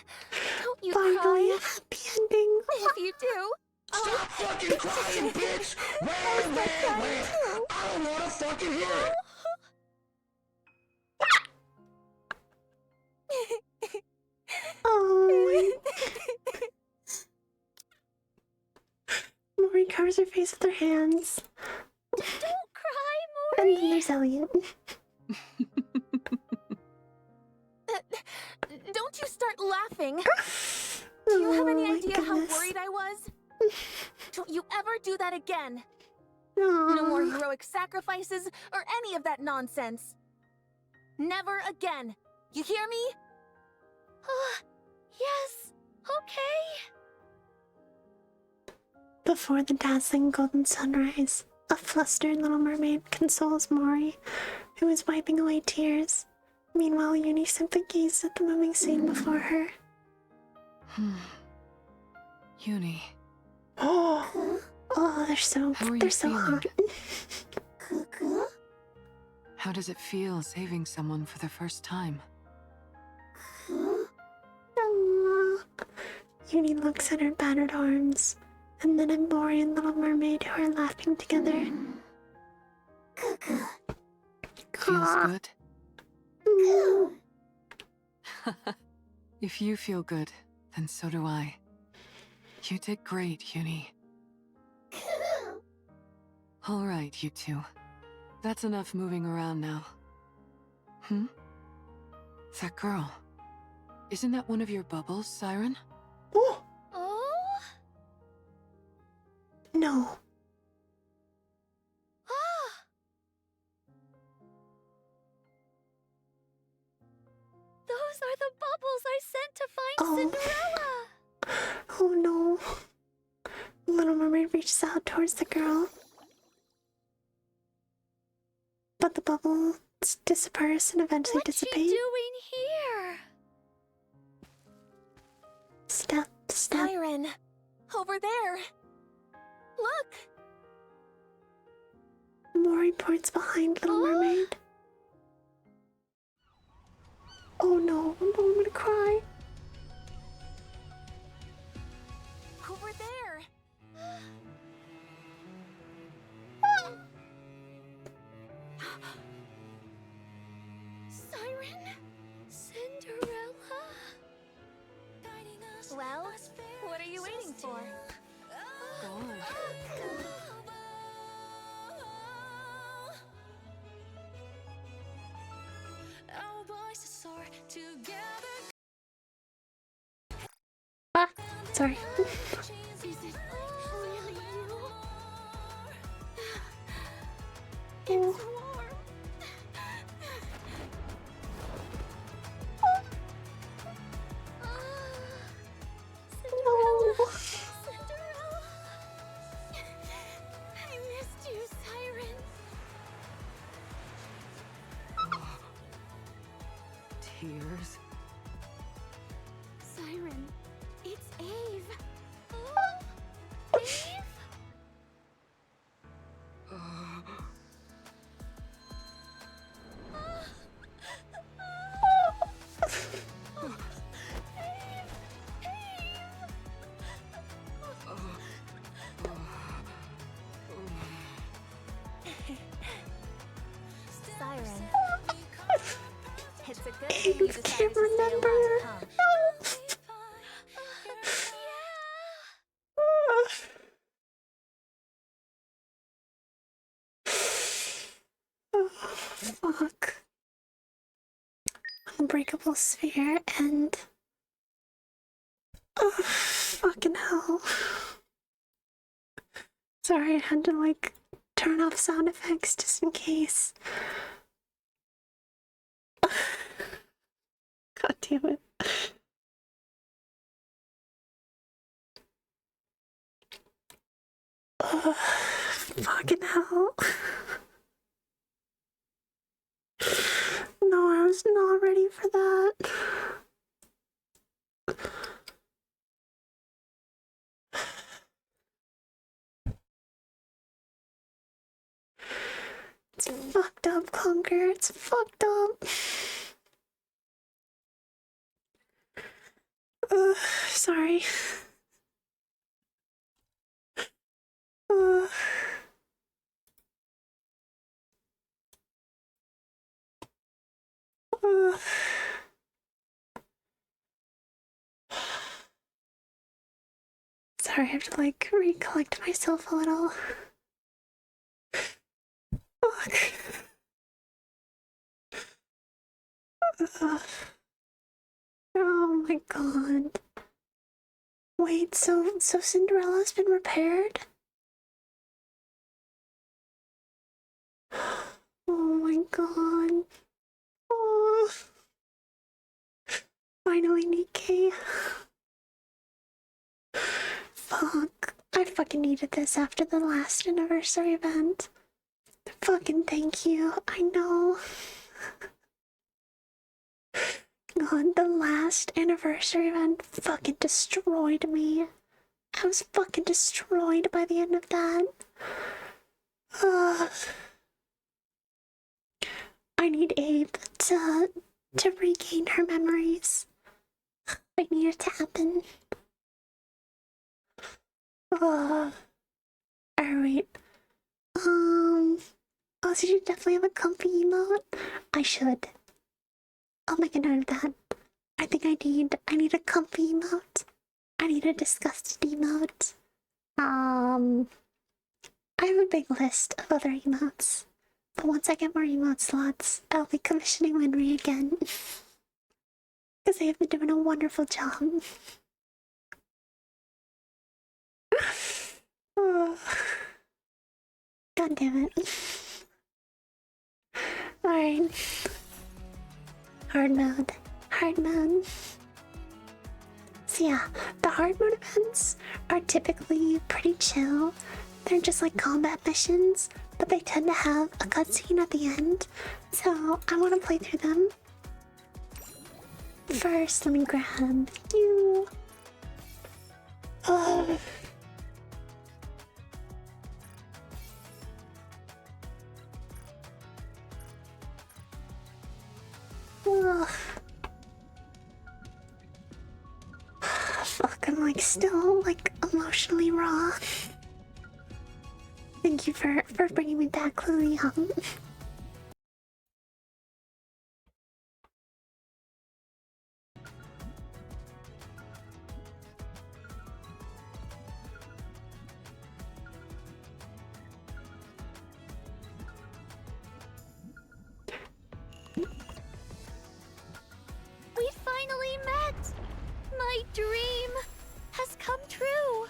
don't you Finally, cry. a happy ending. If you do, Stop fucking crying, bitch! Where? I don't wanna fucking hear it! Oh. Mori covers her face with her hands. Don't cry, And Mori. then there's Elliot. don't you start laughing. Do you have any Oh my idea goodness. how worried I was? Don't you ever do that again. Aw. No more heroic sacrifices or any of that nonsense. Never again. You hear me? Yes, okay. Before the dazzling golden sunrise, a flustered little mermaid consoles Mori, who is wiping away tears. Meanwhile, Uni simply gazes at the moving scene before her. Uni, Oh, they're so How are you they're so feeling? hot. how does it feel saving someone for the first time? Aw. Uni looks at her battered arms, and then at Mori and Little Mermaid who are laughing together. Feels Aw. good? If you feel good, then so do I. You did great, Uni. All right, you two. That's enough moving around now. That girl. Isn't that one of your bubbles, Siren? Oh, Oh? no. Ah! Those are the bubbles I sent to find Oh. Cinderella! Oh no. Little Mermaid reaches out towards the girl. But the bubbles disperse and eventually What's she dissipate. doing here? Step, step. Siren, over there. Look. Mori points behind Little Mermaid. Oh no, I'm gonna cry. Over there. Siren? Cinderella? Well, what are you waiting for? Go on. Ah, sorry. Is it really you? It's Oh, warm. no. Cinderella! I missed you, Siren. Tears. Siren, it's Eve. Eve? Siren. It's a good Eve thing you decided can't to stay remember. alive, huh? Oh, fuck. Unbreakable sphere and... Oh, fucking hell. Sorry, I had to like turn off sound effects just in case. God damn it. Fucking hell. for that. It's fucked up, Conquer. It's fucked up. Sorry. Uh, uh, Sorry, I have to like recollect myself a little. Fuck. Oh my god. Wait, so Cinderella's been repaired? Oh my god. Oh. Finally, NIKKE. Fuck. I fucking needed this after the last anniversary event. Fucking thank you. I know. God, the last anniversary event fucking destroyed me. I was fucking destroyed by the end of that. I need Abe to regain her memories. I need it to happen. Alright. Oh, so you definitely have a comfy emote? I should. I'll make a note of that. I think I need a comfy emote. I need a disgusted emote. I have a big list of other emotes. But once I get more emote slots, I'll be commissioning Winry again. Because they have been doing a wonderful job. Oh. God damn it. Alright. Hard mode. Hard mode. So yeah, the hard mode events are typically pretty chill. They're just like combat missions, but they tend to have a cutscene at the end. So I want to play through them. First, let me grab you. Oh. Ugh. Fuck, I'm like still like emotionally raw. Thank you for bringing me back, Lilium. We finally met! My dream has come true!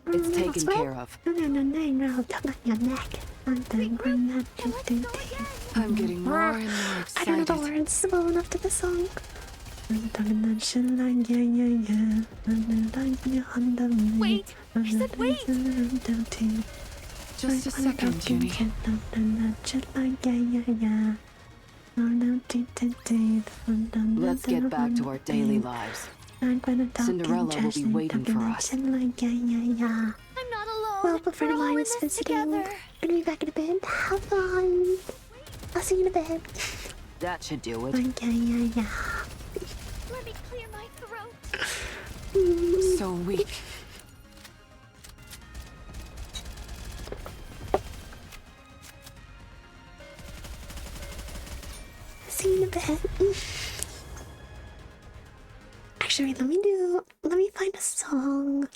It's taken care of. I'm getting more and more I don't know the excited. words well enough to the song. Wait! I said wait! Just a second, Junie. Let's get back to our daily lives. Cinderella will be waiting for us. I'm not alone! Well, a friend of We're all mine in is this visiting. together! Gonna be back in a bit. Have fun. I'll see you in a bit. That should do it. Let me clear my throat! So weak. See you in a bit. Actually, let me find a song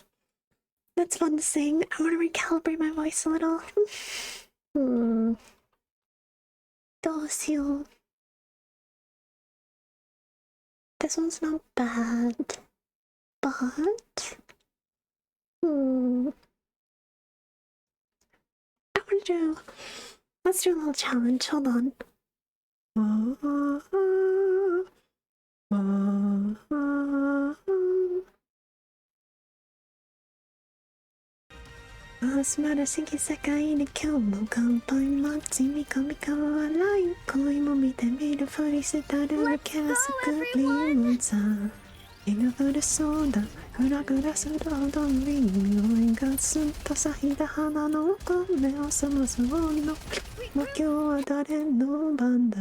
that's fun to sing. I want to recalibrate my voice a little. Dosio. This one's not bad, but let's do a little challenge. Hold on. 素晴らしき世界で今日も乾杯マッチ三上か笑い恋も見てみるふりしたルールキャスクリームザ絵が降るそうだグラグラするほどに匂いがすっと咲いた花の目を覚ますのもう今日は誰の番だ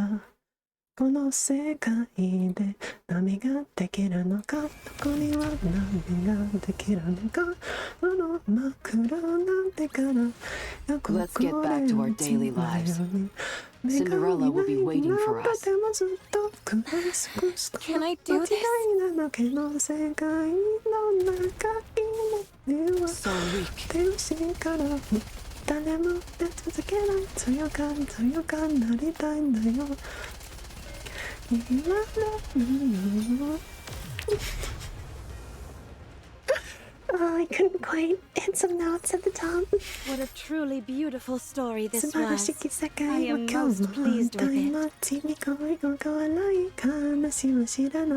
この世界で何ができるのかどこには何ができるのかこの真っ暗なんてから Let's get back to our daily lives. Cinderella will be waiting for us. Can I do this? So weak. 誰も出続けない強がなりたいんだよOh, I couldn't quite hit some notes at the top. What a truly beautiful story this 素晴ら was. しき世 I 界は am 今日 most も pleased 反 with 対 it. マッチに恋が変わらない話は知らな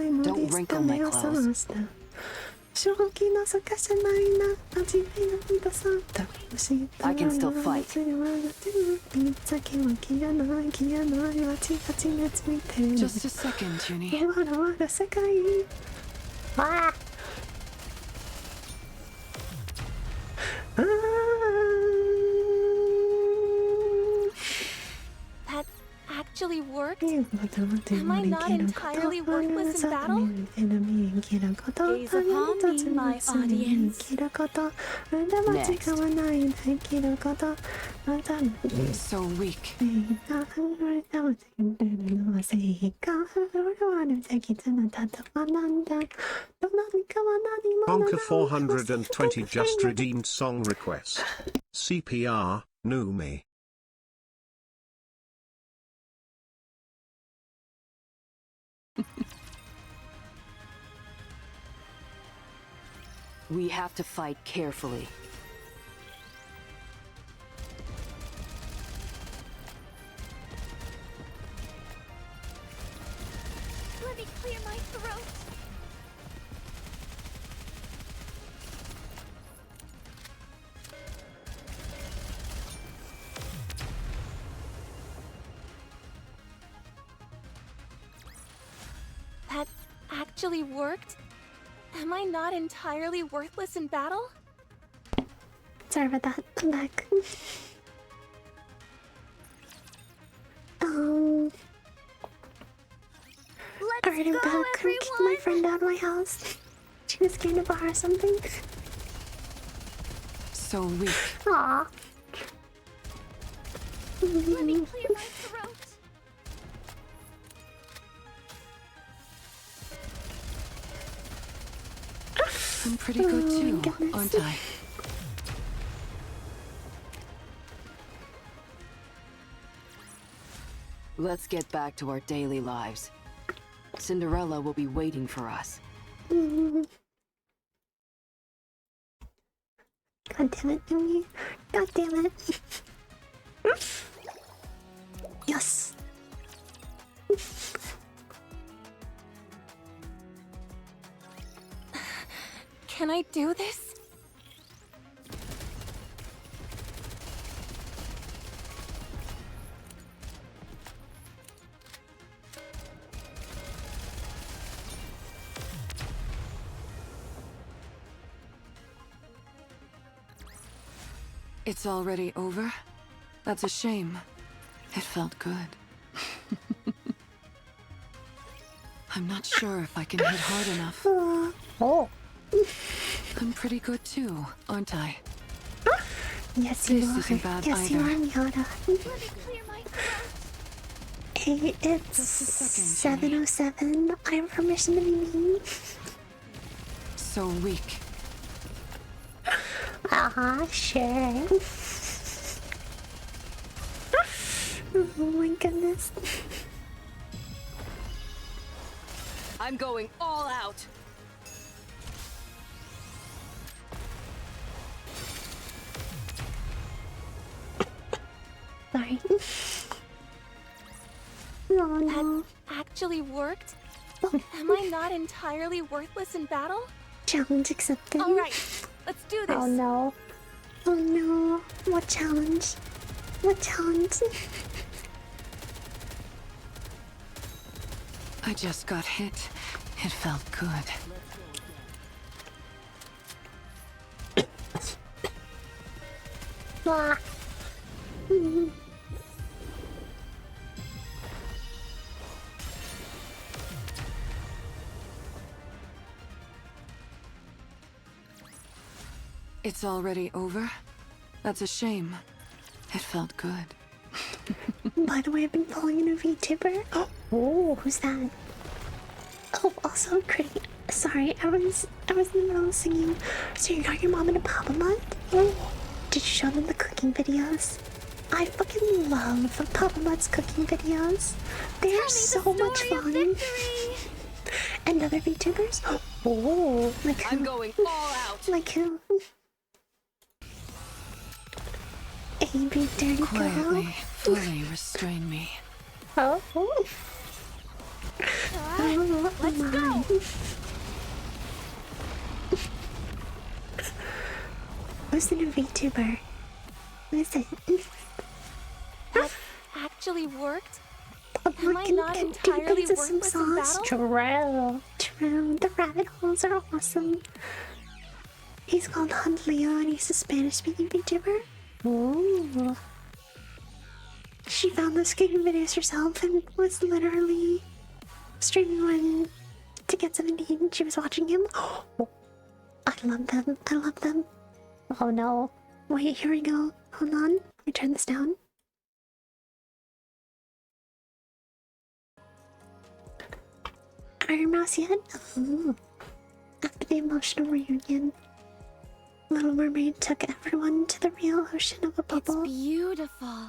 いも Don't り捨て wrinkle my 目を覚 clothes. ました正気の逆さないな味見の出さんだ I can still fight. 先は消えないあちあち熱見てる Just a second, Junie. わらわら世界わああ That actually worked? Am I not entirely worthless in battle? Gaze upon me, my audience. So weak. Bonker 420 just redeemed song request. CPR, Numi. We have to fight carefully. Let me clear my throat. That actually worked? Am I not entirely worthless in battle? Sorry about that. I'm back. Alright, I'm Let's go, back. I kicked my friend out of my house. She was going to borrow something. So weak. Aww. Let me clear my throat. I'm pretty good Oh my too, goodness. aren't I? Let's get back to our daily lives. Cinderella will be waiting for us. God damn it, Yumi. God damn it. Yes. Can I do this? It's already over? That's a shame. It felt good. I'm not sure if I can hit hard enough. Oh. I'm pretty good too, aren't I? Yes, you This are. isn't bad Yes, you either. are, Miata. Let me clear my throat. Hey, it's Just a second, Jimmy. 7:07. I have permission to be mean. So weak. Sure. Oh my goodness. I'm going all out. Sorry. Oh no. That actually worked? Oh, Am I not entirely worthless in battle? challenge accepted. Alright, let's do this. Oh no. Oh no. What challenge? What challenge? I just got hit. It felt good. Ah. It's already over? That's a shame. It felt good. By the way, I've been following a VTuber. Oh, who's that? Oh, also great. Sorry, I was in the middle of singing. So you got your mom in a Papa Mud? Oh, did you show them the cooking videos? I fucking love Papa Mud's cooking videos. They are so much fun. And other VTubers? Oh, like who? I'm going all out. Like who? A big dirty girl. Quietly, fully restrain me. Oh. Let's go. Who's the new VTuber? Who is it? That actually worked? Am I not entirely some worthless in sauce? battle? True. The rabbit holes are awesome. He's called Hunt Leo and he's a Spanish-speaking VTuber. Ooh. She found those cooking videos herself and was literally streaming when to get 17. She was watching him. Oh, I love them. I love them. Oh no. Wait, here we go. Hold on. Let me turn this down. Iron Mouse yet? Oh. After the emotional reunion, Little Mermaid took everyone to the real ocean of a bubble. It's beautiful.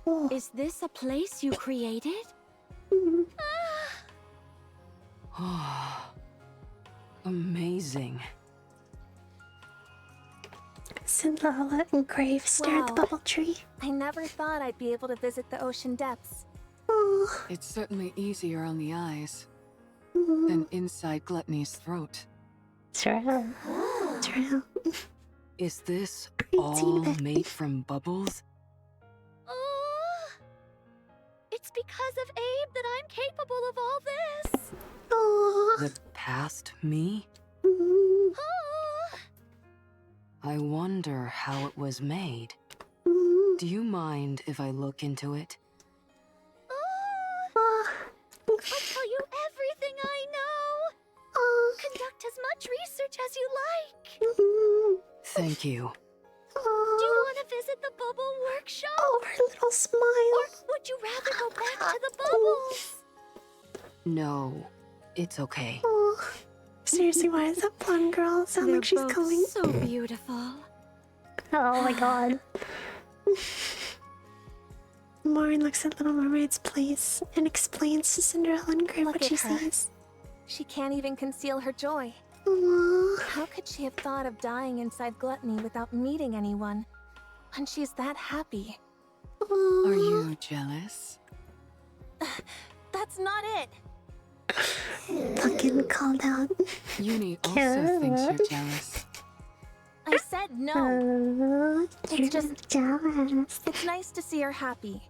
Oh. Is this a place you created? Oh, amazing. Cinderella and Grave stare at the Wow. bubble tree. I never thought I'd be able to visit the ocean depths. Oh. It's certainly easier on the eyes than inside Gluttony's throat. True. True. Is this Great all scene. made from bubbles? It's because of Abe that I'm capable of all this. Oh. The past me? Mm. I wonder how it was made. Mm. Do you mind if I look into it? Oh. I'll tell you everything I know. Oh. Conduct as much research as you like. Mm. Thank you. Do you want to visit the bubble workshop? Oh, her little smile. Or would you rather go back to the bubbles? No, it's okay. Oh. Seriously, why is that blonde girl sound They're like she's both coming? so beautiful. Oh my god. Maureen looks at Little Mermaid's place and explains to Cinderella and Grave Look what she at her. sees. She can't even conceal her joy. Aww. How could she have thought of dying inside Gluttony without meeting anyone? When she's that happy. Aww. Are you jealous? That's not it! Fucking called out. Uni also thinks you're jealous. I said no. You're just- jealous. It's nice to see her happy.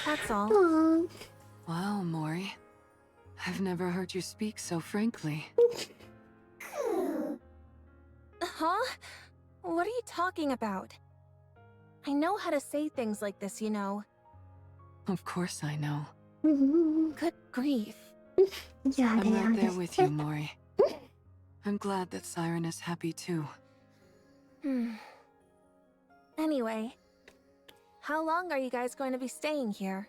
That's all. Aww. Wow, Mori. I've never heard you speak so frankly. Huh? What are you talking about? I know how to say things like this, you know. Of course I know. Good grief. Yeah, I'm right there with you, Mori. I'm glad that Siren is happy too. Anyway, how long are you guys going to be staying here?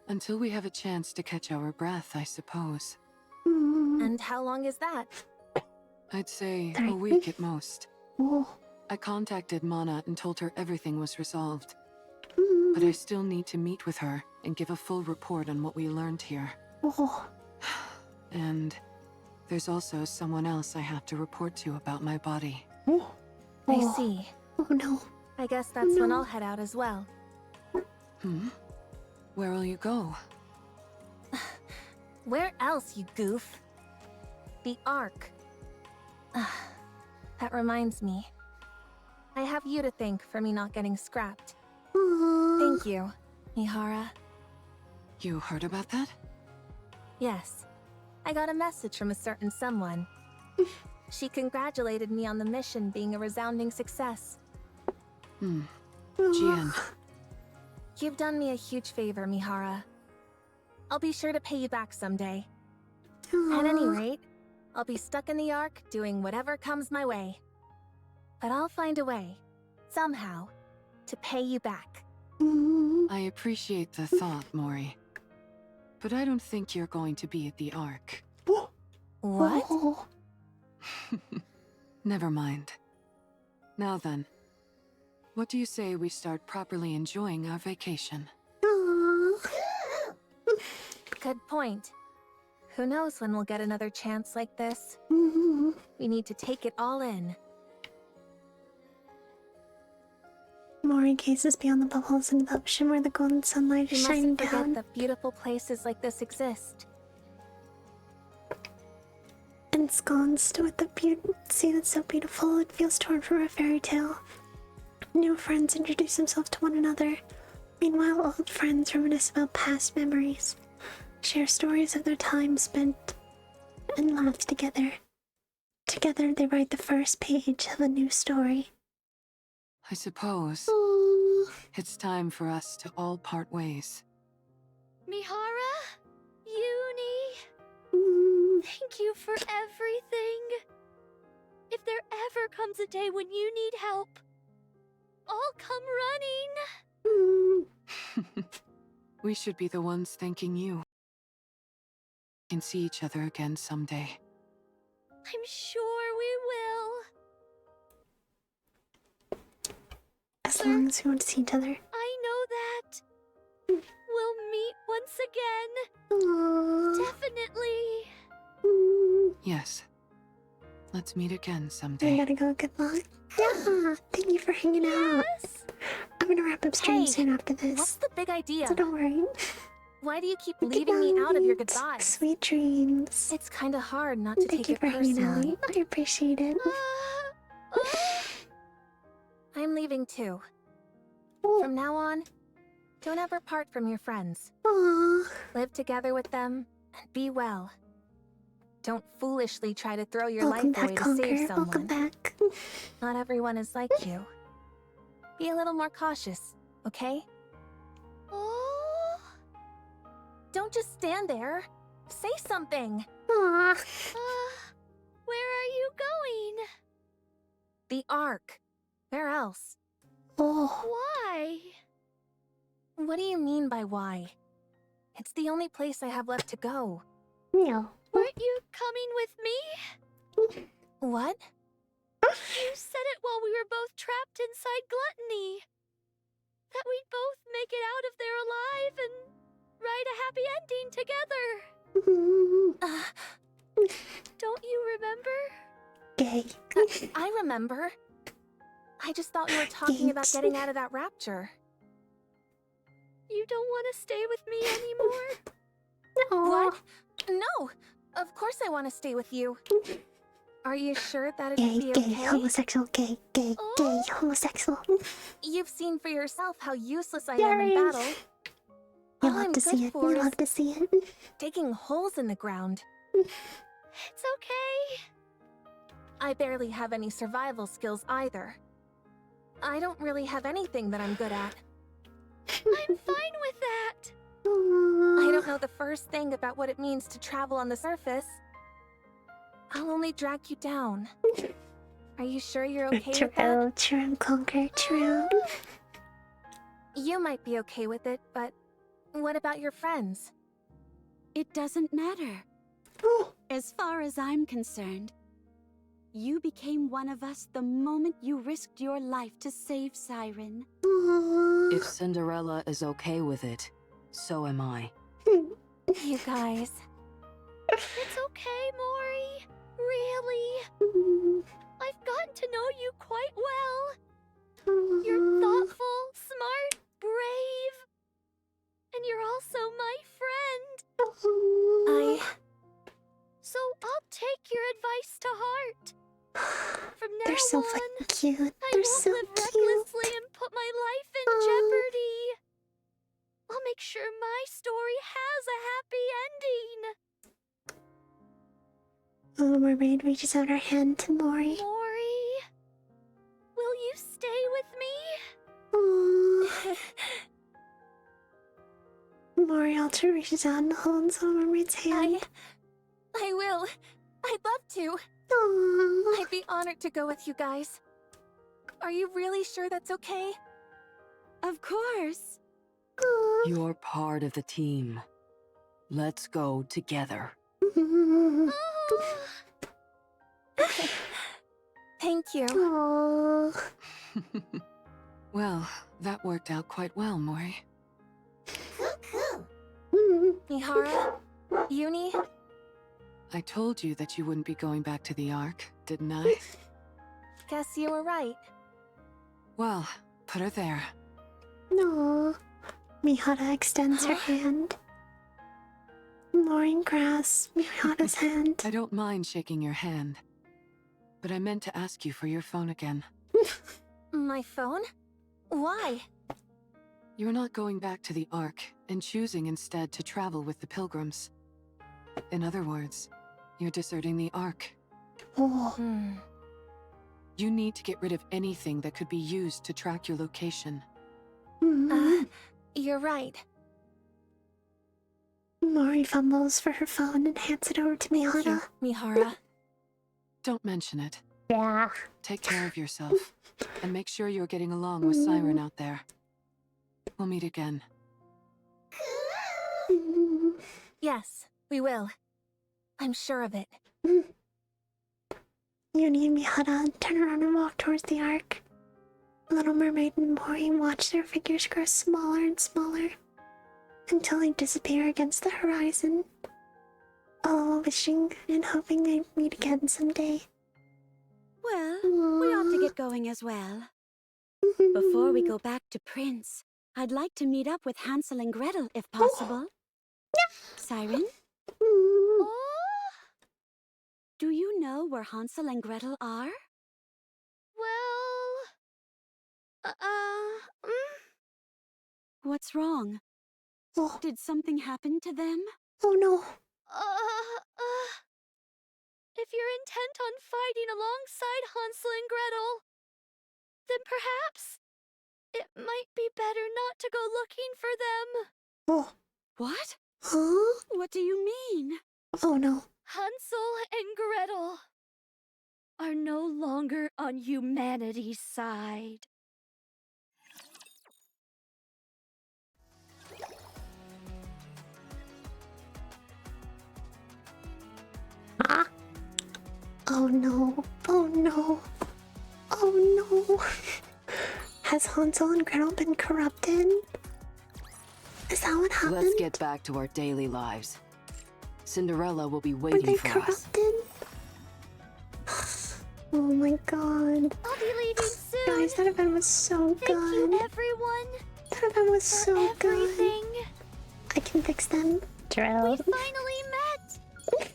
Until we have a chance to catch our breath, I suppose. And how long is that? I'd say a 3 week at most. Oh. I contacted Mana and told her everything was resolved. But I still need to meet with her and give a full report on what we learned here. Oh. And there's also someone else I have to report to about my body. Oh. I see. Oh no. I guess that's when No. I'll head out as well. Where will you go? Where else, you goof? The Ark. That reminds me. I have you to thank for me not getting scrapped. Thank you, Mihara. You heard about that? Yes. I got a message from a certain someone. She congratulated me on the mission being a resounding success. Jian. You've done me a huge favor, Mihara. I'll be sure to pay you back someday. At any rate, I'll be stuck in the Ark doing whatever comes my way. But I'll find a way, somehow, to pay you back. I appreciate the thought, Mori. But I don't think you're going to be at the Ark. What? Never mind. Now then, what do you say we start properly enjoying our vacation? Good point. Who knows when we'll get another chance like this? We need to take it all in. Mori gazes beyond the bubbles in the ocean where the golden sunlight is We shining mustn't forget down. that beautiful places like this exist. Ensconced with the sea that's so beautiful, it feels torn from a fairy tale. New friends introduce themselves to one another. Meanwhile, old friends reminisce about past memories, share stories of their time spent, and laugh together. Together, they write the first page of a new story. I suppose it's time for us to all part ways. Mihara? Uni? Thank you for everything. If there ever comes a day when you need help, I'll come running. We should be the ones thanking you. We can see each other again someday. I'm sure we will. As long as we want to see each other. I know that. We'll meet once again. Aww. Definitely. Yes. Let's meet again I someday. gotta go. Good luck. Yeah, thank you for hanging out. Yes. I'm gonna wrap up stream Hey, soon after this. What's the big idea? So don't worry. Why do you keep Good leaving me out of your night. goodbyes? Sweet dreams. It's kinda hard not to Thank take you it for hanging personally. out. I appreciate it. I'm leaving too. From now on, don't ever part from your friends. Aww. Live together with them and be well. Don't foolishly try to throw your Welcome life away back, to save Conquer. someone. Welcome back. Not everyone is like you. Be a little more cautious, okay? Oh. Don't just stand there. Say something. Aww. Where are you going? The Ark. Where else? Oh. Why? What do you mean by why? It's the only place I have left to go. No. Weren't you coming with me? What? You said it while we were both trapped inside Gluttony. That we'd both make it out of there alive and write a happy ending together. Don't you remember? Gay. I remember. I just thought we were talking about getting out of that rapture. You don't want to stay with me anymore? What? No! Of course I want to stay with you. Are you sure that it'd Gay, be gay, okay? homosexual, gay, gay, gay, homosexual. You've seen for yourself how useless I am in battle. You All love I'm to good see it. for You is love to see it. digging holes in the ground. It's okay. I barely have any survival skills either. I don't really have anything that I'm good at. I'm fine with that. I don't know the first thing about what it means to travel on the surface. I'll only drag you down. Are you sure you're okay with that? True, Conquer, true. You might be okay with it, but what about your friends? It doesn't matter. As far as I'm concerned, you became one of us the moment you risked your life to save Siren. If Cinderella is okay with it, so am I. You guys. It's okay, Mori. Really. I've gotten to know you quite well. You're thoughtful, smart, brave. And you're so on. fucking cute. I They're won't so live cute. recklessly and put my life in jeopardy. I'll make sure my story has a happy ending. Oh, Mermaid reaches out her hand to Mori. Mori, will you stay with me? Aww. Mori also reaches out and holds on Mermaid's hand. I will. I'd love to. Aww. I'd be honored to go with you guys. Are you really sure that's okay? Of course. Aww. You're part of the team. Let's go together. Thank you. Aww. Well, that worked out quite well, Mori. Mihara? Uni? I told you that you wouldn't be going back to the Ark, didn't I? Guess you were right. Well, put her there. No. Mihara extends her hand. Mori grasps Mihara's hand. I don't mind shaking your hand. But I meant to ask you for your phone again. My phone? Why? You're not going back to the Ark, and choosing instead to travel with the Pilgrims. In other words, you're deserting the Ark. Oh. You need to get rid of anything that could be used to track your location. You're right. Mori fumbles for her phone and hands it over to Mihara. Mihara. Don't mention it. Yeah. Take care of yourself, and make sure you're getting along with Siren out there. We'll meet again. Yes, we will. I'm sure of it. Uni and Mihara turn around and walk towards the Ark. Little Mermaid and Mori watch their figures grow smaller and smaller until they disappear against the horizon, all wishing and hoping they meet again someday. Well, we ought to get going as well. Before we go back to Prince, I'd like to meet up with Hansel and Gretel if possible. Siren? Do you know where Hansel and Gretel are? Well... What's wrong? Oh. Did something happen to them? Oh no. If you're intent on fighting alongside Hansel and Gretel, then perhaps it might be better not to go looking for them. Oh. What? Huh? What do you mean? Oh no. Hansel and Gretel are no longer on humanity's side. Ah. Oh no. Oh no. Oh no. Has Hansel and Gretel been corrupted? Is that what happened? Let's get back to our daily lives. Cinderella will be Were waiting they for us. corrupted? Oh my god. I'll be leaving soon. Guys, that event was so Thank good. you, everyone. That event was for so everything. good. I can fix them. We Drill. finally met.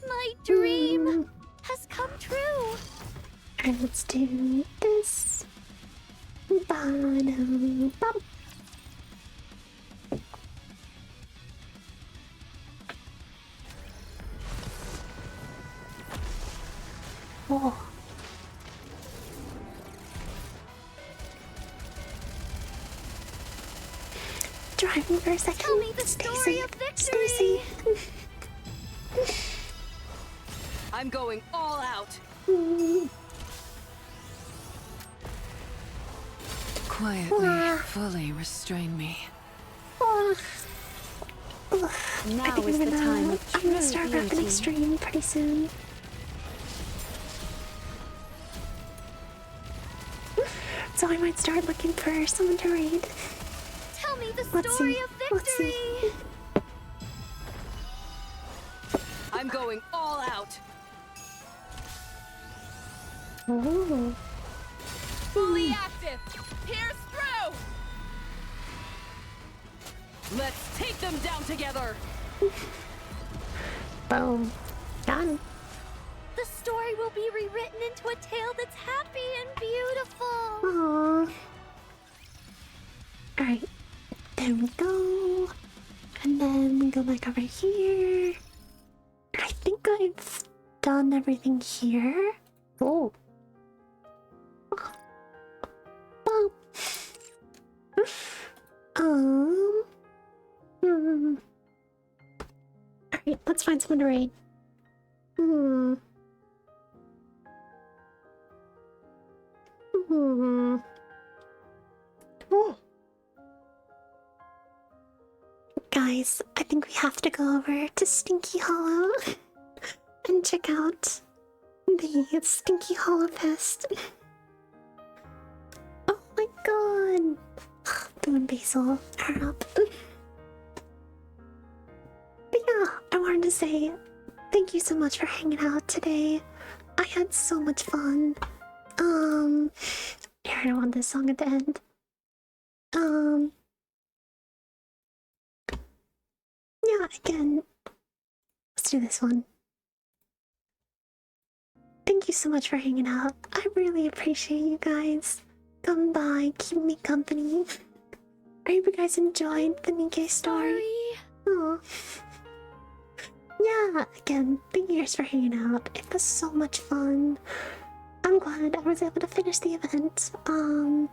My dream has come true. Alright, let's do this. Bottom. Bum. Oh. Driving for a second. Tell me the Stay story safe. of victory. Stay I'm going all out. safe. Quietly, fully restrain me. Now is the time of I'm true gonna start rapping beauty. extreme pretty soon. So I might start looking for someone to raid. Tell me the Let's story see. of Let's victory. see. I'm going all out. Ooh. Fully active. Pierce through. Let's take them down together. Boom. Done. The story will be rewritten into a tale that's happy and beautiful. Aww. Alright, there we go. And then we go back over here. I think I've done everything here. Oh. Well. Alright, let's find someone to raid. Oh. Guys, I think we have to go over to Stinky Hollow and check out the Stinky Hollow Fest. Oh my god! Boo and Basil are up. But yeah, I wanted to say thank you so much for hanging out today. I had so much fun. Here, I don't want this song at the end. Yeah, again, let's do this one. Thank you so much for hanging out. I really appreciate you guys. Come by, keep me company. I hope you guys enjoyed the NIKKE story. Aw. Yeah, again, thank you guys for hanging out. It was so much fun. I'm glad I was able to finish the event. And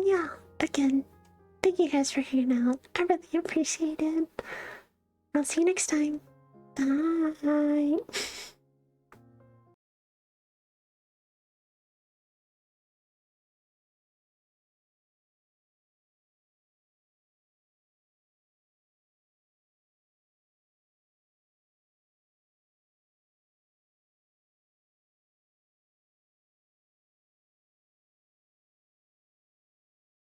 yeah, again, thank you guys for hanging out. I really appreciate it. I'll see you next time. Bye.